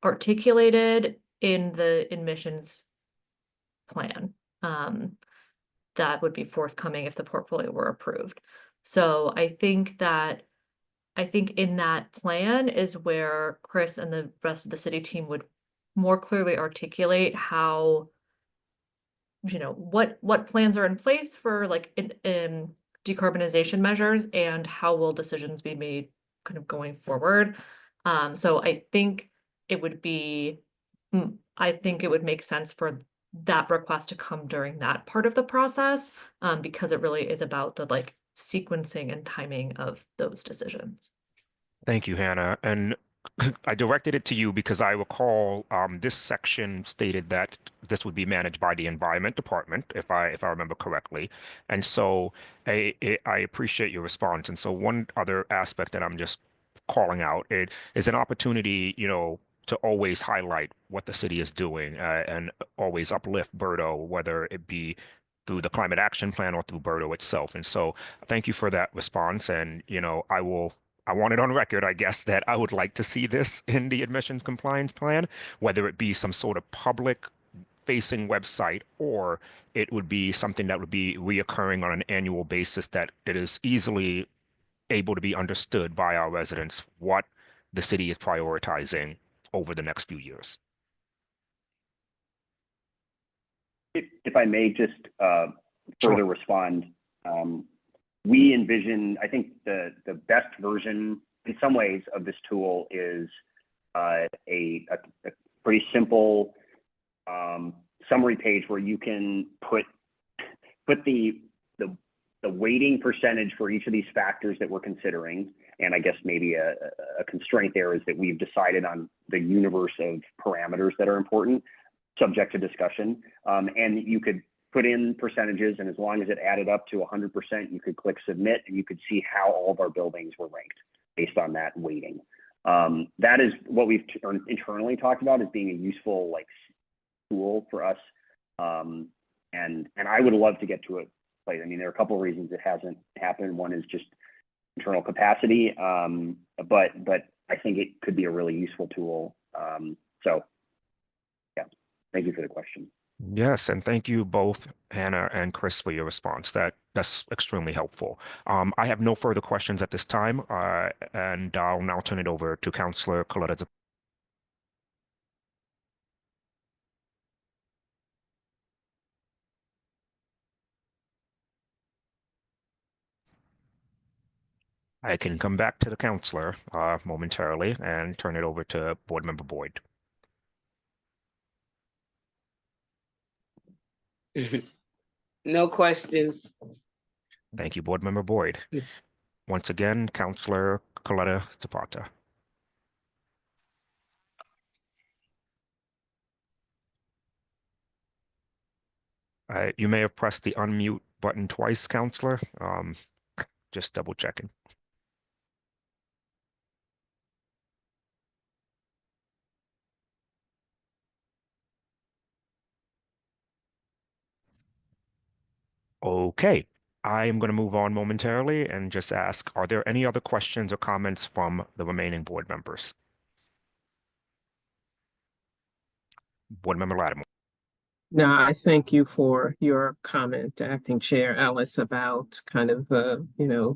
articulated in the admissions plan. That would be forthcoming if the portfolio were approved. So I think in that plan is where Chris and the rest of the city team would more clearly articulate how, what plans are in place for in decarbonization measures and how will decisions be made kind of going forward. So I think it would make sense for that request to come during that part of the process, because it really is about the sequencing and timing of those decisions. Thank you, Hannah. And I directed it to you because I recall this section stated that this would be managed by the Environment Department, if I remember correctly. And so I appreciate your response. And so one other aspect that I'm just calling out, it is an opportunity, to always highlight what the city is doing and always uplift BERDO, whether it be through the climate action plan or through BERDO itself. And so thank you for that response. And, I want it on record, I guess, that I would like to see this in the admissions compliance plan, whether it be some sort of public facing website or it would be something that would be reoccurring on an annual basis, that it is easily able to be understood by our residents what the city is prioritizing over the next few years. If I may just further respond, we envision, I think the best version in some ways of this tool is a pretty simple summary page where you can put the weighting percentage for each of these factors that we're considering. And I guess maybe a constraint there is that we've decided on the universe of parameters that are important, subject to discussion. And you could put in percentages, and as long as it added up to 100%, you could click submit, and you could see how all of our buildings were ranked based on that weighting. That is what we've internally talked about as being a useful tool for us. And I would love to get to it. I mean, there are a couple of reasons it hasn't happened. One is just internal capacity, but I think it could be a really useful tool. So yeah, thank you for the question. Yes, and thank you both, Hannah and Chris, for your response. That's extremely helpful. I have no further questions at this time, and I'll now turn it over to Councillor Coletta. I can come back to the councillor momentarily and turn it over to Board Member Boyd. No questions. Thank you, Board Member Boyd. Once again, Councillor Coletta Zapata. You may have pressed the unmute button twice, Councillor. Just double checking. Okay, I am going to move on momentarily and just ask, are there any other questions or comments from the remaining board members? Board Member Lattimore. No, I thank you for your comment, Acting Chair Ellis, about kind of, the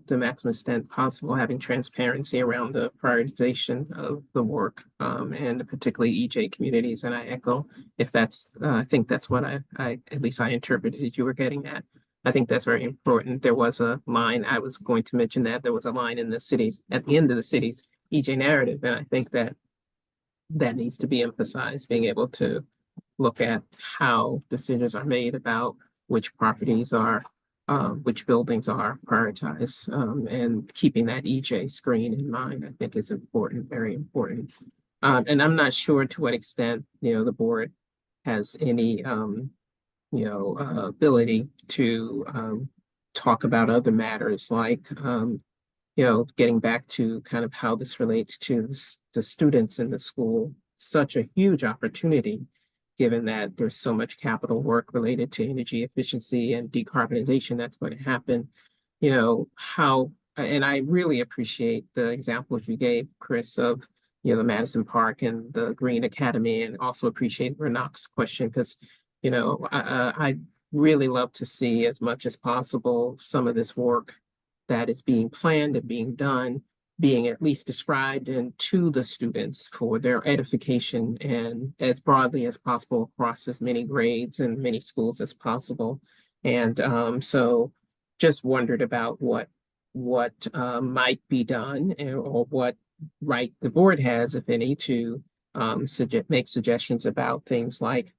maximum extent possible, having transparency around the prioritization of the work, and particularly EJ communities. And I echo, if that's, I think that's what at least I interpreted you were getting at. I think that's very important. There was a line, I was going to mention that there was a line in the city's, at the end of the city's EJ narrative, and I think that needs to be emphasized, being able to look at how decisions are made about which properties are, which buildings are prioritized, and keeping that EJ screen in mind, I think is important, very important. And I'm not sure to what extent, the board has any, ability to, talk about other matters like, getting back to kind of how this relates to the students in the school, such a huge opportunity, given that there's so much capital work related to energy efficiency and decarbonization that's going to happen. And I really appreciate the examples you gave, Chris, of, the Madison Park and the Green Academy, and also appreciate Renok's question, because, I really love to see as much as possible some of this work that is being planned and being done, being at least described and to the students for their edification and as broadly as possible across as many grades and many schools as possible. And so just wondered about what might be done, or what right the board has, if any, to make suggestions about things like,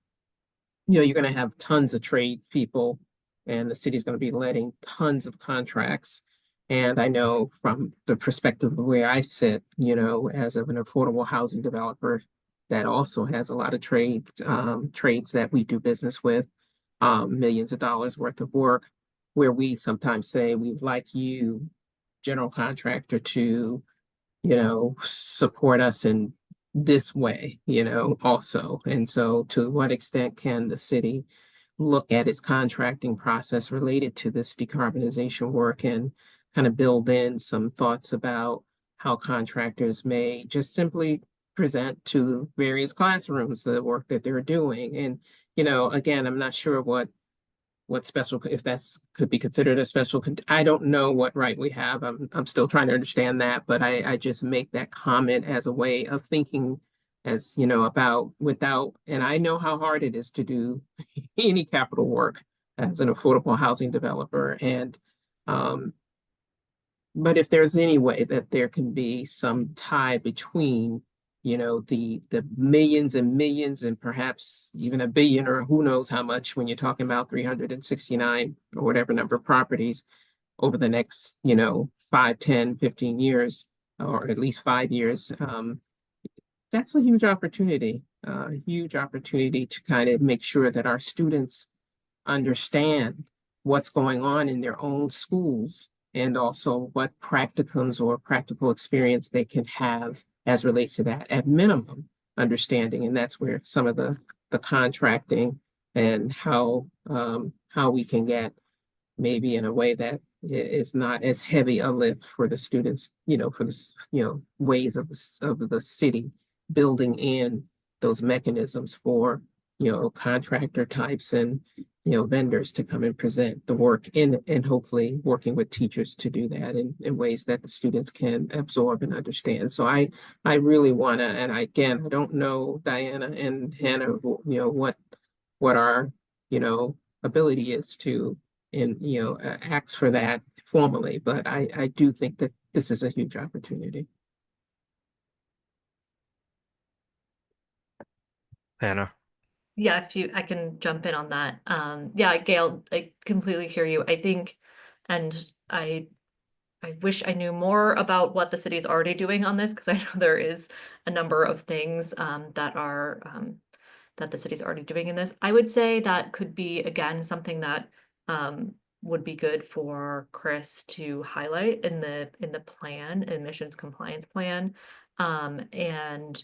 you're going to have tons of trade people, and the city's going to be letting tons of contracts. And I know from the perspective of where I sit, as of an affordable housing developer that also has a lot of trades that we do business with, millions of dollars worth of work, where we sometimes say we'd like you, general contractor, to, support us in this way, also. And so to what extent can the city look at its contracting process related to this decarbonization work and kind of build in some thoughts about how contractors may just simply present to various classrooms the work that they're doing. And, again, I'm not sure what special, if that's could be considered a special, I don't know what right we have. I'm still trying to understand that, but I just make that comment as a way of thinking, as about without, and I know how hard it is to do any capital work as an affordable housing developer. And but if there's any way that there can be some tie between, the millions and millions, and perhaps even a billion, or who knows how much, when you're talking about 369 or whatever number of properties over the next, 5, 10, 15 years, or at least 5 years, that's a huge opportunity to kind of make sure that our students understand what's going on in their own schools, and also what practicums or practical experience they can have as relates to that, at minimum understanding. And that's where some of the contracting and how we can get, maybe in a way that is not as heavy a lift for the students, for the, ways of the city building in those mechanisms for, contractor types and, vendors to come and present the work and hopefully working with teachers to do that in ways that the students can absorb and understand. So I really want to, and I don't know, Diana and Hannah, what our, ability is to, ask for that formally, but I do think that this is a huge opportunity. Hannah. Yeah, I can jump in on that. Yeah, Gail, I completely hear you. I think, and I wish I knew more about what the city is already doing on this, because I know there is a number of things that are that the city's already doing in this. I would say that could be, again, something that would be good for Chris to highlight in the plan, emissions compliance plan. And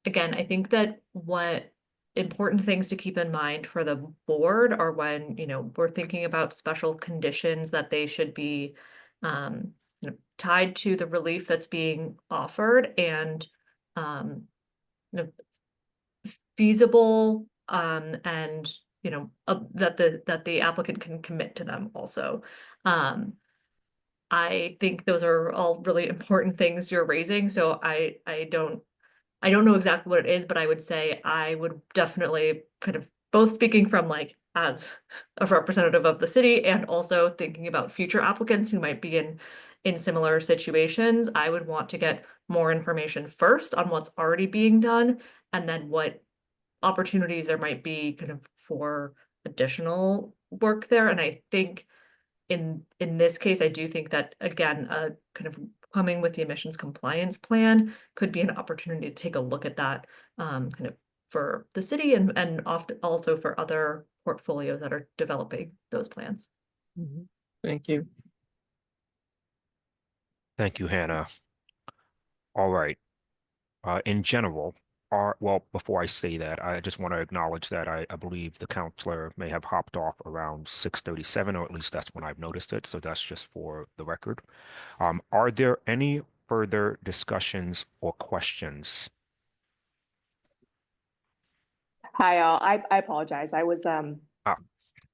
again, I think that what important things to keep in mind for the board are when, we're thinking about special conditions that they should be tied to the relief that's being offered and feasible and that the applicant can commit to them also. I think those are all really important things you're raising, so I don't know exactly what it is, but I would say I would definitely kind of both speaking from like as a representative of the city and also thinking about future applicants who might be in similar situations. I would want to get more information first on what's already being done and then what opportunities there might be kind of for additional work there. And I think in this case, I do think that again, kind of coming with the emissions compliance plan could be an opportunity to take a look at that kind of for the city and often also for other portfolios that are developing those plans. Thank you. Thank you, Hannah. All right. In general, well, before I say that, I just want to acknowledge that I believe the counselor may have hopped off around 6:37, or at least that's when I've noticed it. So that's just for the record. Are there any further discussions or questions? Hi, all. I apologize. I was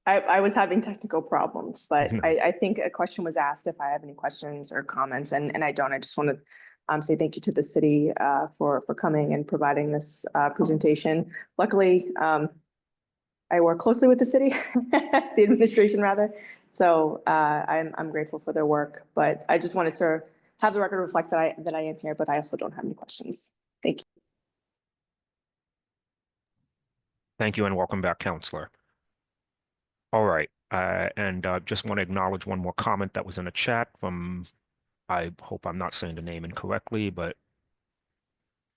I was having technical problems, but I think a question was asked if I have any questions or comments, and I don't. I just want to say thank you to the city for coming and providing this presentation. Luckily, I work closely with the city, the administration rather. So I'm grateful for their work, but I just wanted to have the record reflect that I am here, but I also don't have any questions. Thank you. Thank you and welcome back, Counselor. All right, and just want to acknowledge one more comment that was in the chat from, I hope I'm not saying the name incorrectly, but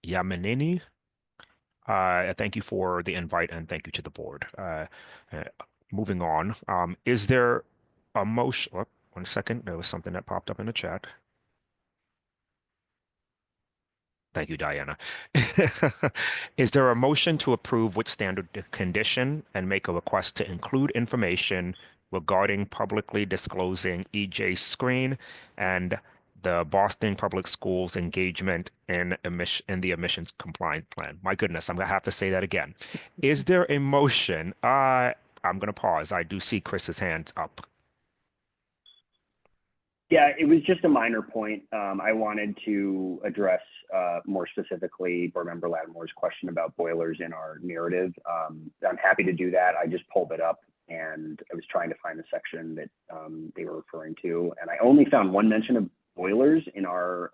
Yamenini. Thank you for the invite and thank you to the board. Moving on, is there a motion? Oh, 1 second, there was something that popped up in the chat. Thank you, Diana. Is there a motion to approve with standard condition and make a request to include information regarding publicly disclosing EJ screen and the Boston Public Schools engagement in the emissions compliance plan? My goodness, I'm gonna have to say that again. Is there a motion? I'm gonna pause. I do see Chris's hand up. Yeah, it was just a minor point. I wanted to address more specifically Board Member Lattimore's question about boilers in our narrative. I'm happy to do that. I just pulled it up and I was trying to find the section that they were referring to, and I only found one mention of boilers in our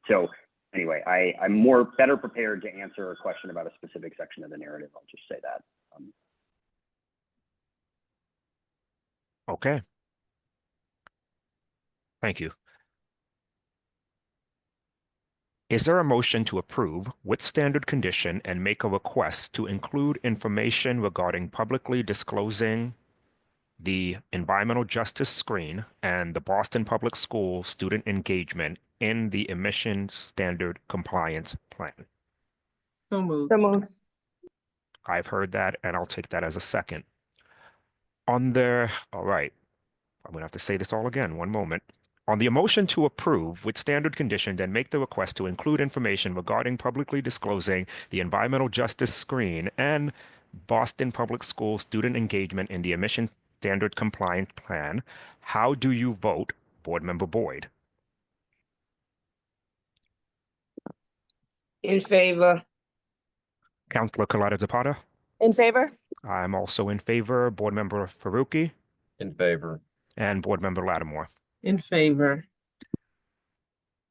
so anyway, I'm better prepared to answer a question about a specific section of the narrative. I'll just say that. Okay. Thank you. Is there a motion to approve with standard condition and make a request to include information regarding publicly disclosing the environmental justice screen and the Boston Public Schools student engagement in the emission standard compliance plan? So moved. So moved. I've heard that and I'll take that as a second. All right, I'm gonna have to say this all again, 1 moment. On the motion to approve with standard condition, then make the request to include information regarding publicly disclosing the environmental justice screen and Boston Public Schools student engagement in the emission standard compliance plan. How do you vote, Board Member Boyd? In favor. Councilor Collada Zapata? In favor? I'm also in favor. Board Member Faruqi? In favor. And Board Member Lattimore? In favor.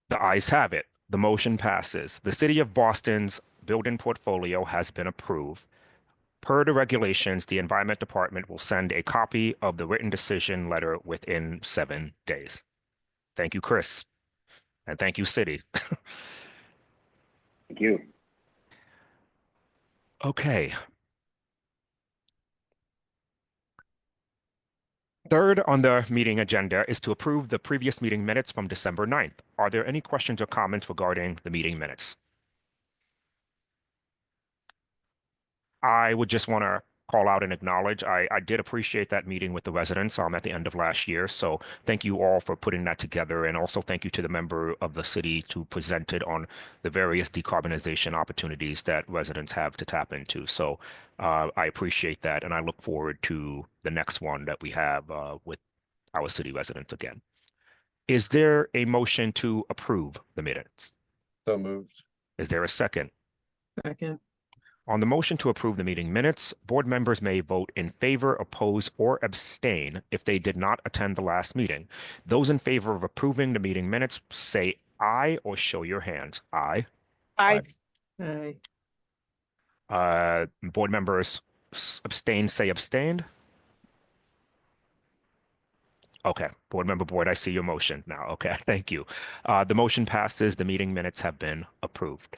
The ayes have it. The motion passes. The City of Boston's building portfolio has been approved. Per the regulations, the Environment Department will send a copy of the written decision letter within 7 days. Thank you, Chris. And thank you, City. Thank you. Okay. Third on the meeting agenda is to approve the previous meeting minutes from December 9th. Are there any questions or comments regarding the meeting minutes? I would just want to call out and acknowledge, I did appreciate that meeting with the residents at the end of last year. So thank you all for putting that together. And also thank you to the member of the city who presented on the various decarbonization opportunities that residents have to tap into. So I appreciate that. And I look forward to the next one that we have with our city residents again. Is there a motion to approve the minutes? So moved. Is there a second? Second. On the motion to approve the meeting minutes, board members may vote in favor, oppose, or abstain if they did not attend the last meeting. Those in favor of approving the meeting minutes say aye or show your hands. Aye. Aye. Aye. Board members abstain, say abstained. Okay, Board Member Boyd, I see your motion now. Okay, thank you. The motion passes. The meeting minutes have been approved.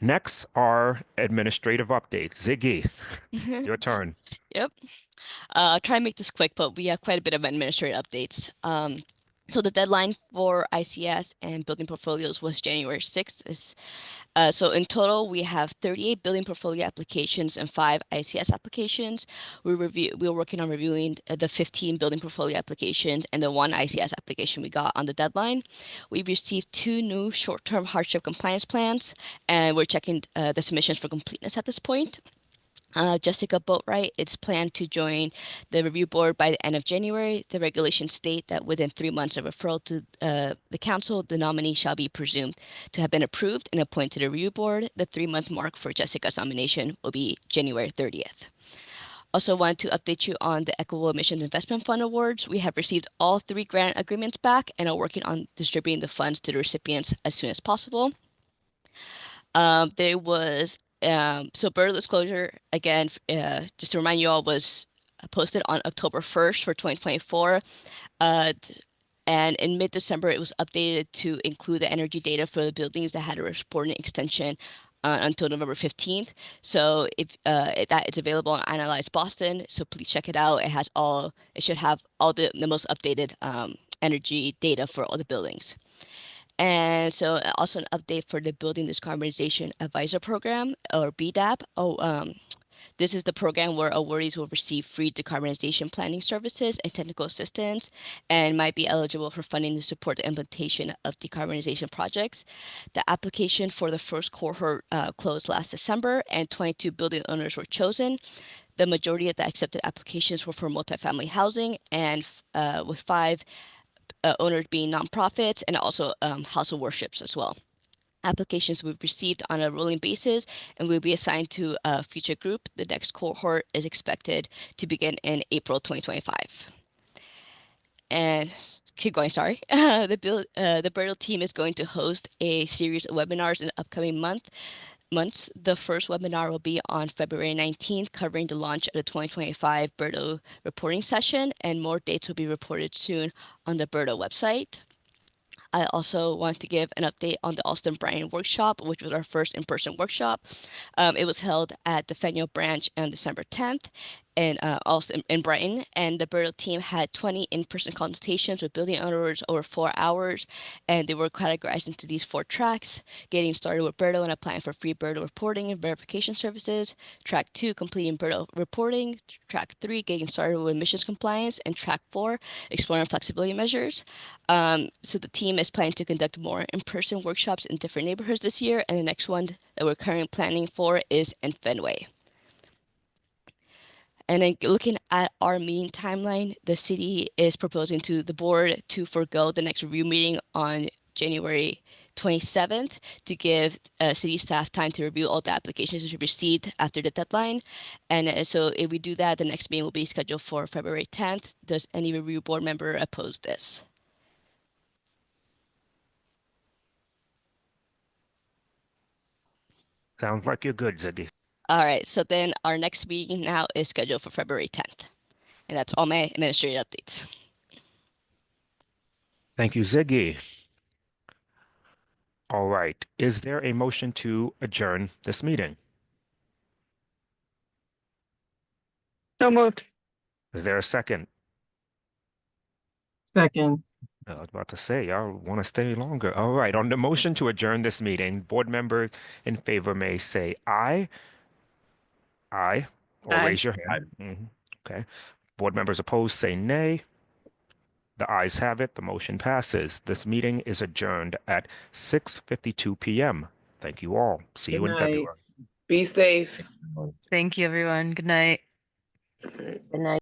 Next are administrative updates. Ziggy, your turn. Yep. I'll try and make this quick, but we have quite a bit of administrative updates. So the deadline for ICS and building portfolios was January 6th. So in total, we have 38 building portfolio applications and 5 ICS applications. We're working on reviewing the 15 building portfolio applications and the 1 ICS application we got on the deadline. We've received 2 new short-term hardship compliance plans, and we're checking the submissions for completeness at this point. Jessica Boatwright is planned to join the review board by the end of January. The regulations state that within 3 months of referral to the council, the nominee shall be presumed to have been approved and appointed to the review board. The 3-month mark for Jessica's nomination will be January 30th. Also want to update you on the Equitable Emissions Investment Fund Awards. We have received all 3 grant agreements back and are working on distributing the funds to the recipients as soon as possible. There was so BERDO disclosure, again, just to remind you all, was posted on October 1st for 2024. And in mid-December, it was updated to include the energy data for the buildings that had a reporting extension until November 15th. So if that is available on Analyze Boston, so please check it out. It should have all the most updated energy data for all the buildings. And so also an update for the Building Decarbonization Advisor Program, or BDAP. This is the program where awardees will receive free decarbonization planning services and technical assistance and might be eligible for funding to support the implementation of decarbonization projects. The application for the first cohort closed last December, and 22 building owners were chosen. The majority of the accepted applications were for multifamily housing, and with 5 owners being nonprofits and also house of worships as well. Applications we've received on a rolling basis and will be assigned to a future group. The next cohort is expected to begin in April 2025. And keep going, sorry. The BERDO team is going to host a series of webinars in the upcoming months. The first webinar will be on February 19th, covering the launch of the 2025 BERDO reporting session, and more dates will be reported soon on the BERDO website. I also want to give an update on the Alston Bryan workshop, which was our first in-person workshop. It was held at the Faneuil branch on December 10th and also in Brighton, and the BERDO team had 20 in-person consultations with building owners over 4 hours, and they were categorized into these 4 tracks: getting started with BERDO and applying for free BERDO reporting and verification services, track 2, completing BERDO reporting, track 3, getting started with emissions compliance, and track 4, exploring flexibility measures. So the team is planning to conduct more in-person workshops in different neighborhoods this year, and the next one that we're currently planning for is in Fenway. And then looking at our meeting timeline, the city is proposing to the board to forego the next review meeting on January 27th to give city staff time to review all the applications we received after the deadline. And so if we do that, the next meeting will be scheduled for February 10th. Does any review board member oppose this? Sounds like you're good, Ziggy. All right, so then our next meeting now is scheduled for February 10th. And that's all my administrative updates. Thank you, Ziggy. All right. Is there a motion to adjourn this meeting? So moved. Is there a second? Second. I was about to say, y'all want to stay longer. All right. On the motion to adjourn this meeting, board members in favor may say aye. Aye, or Aye. raise your hand. Okay. Board members opposed, say nay. The ayes have it. The motion passes. This meeting is adjourned at 6:52 p.m. Thank you all. See you Good in night. February. Be safe. Thank you, everyone. Good night. Good night.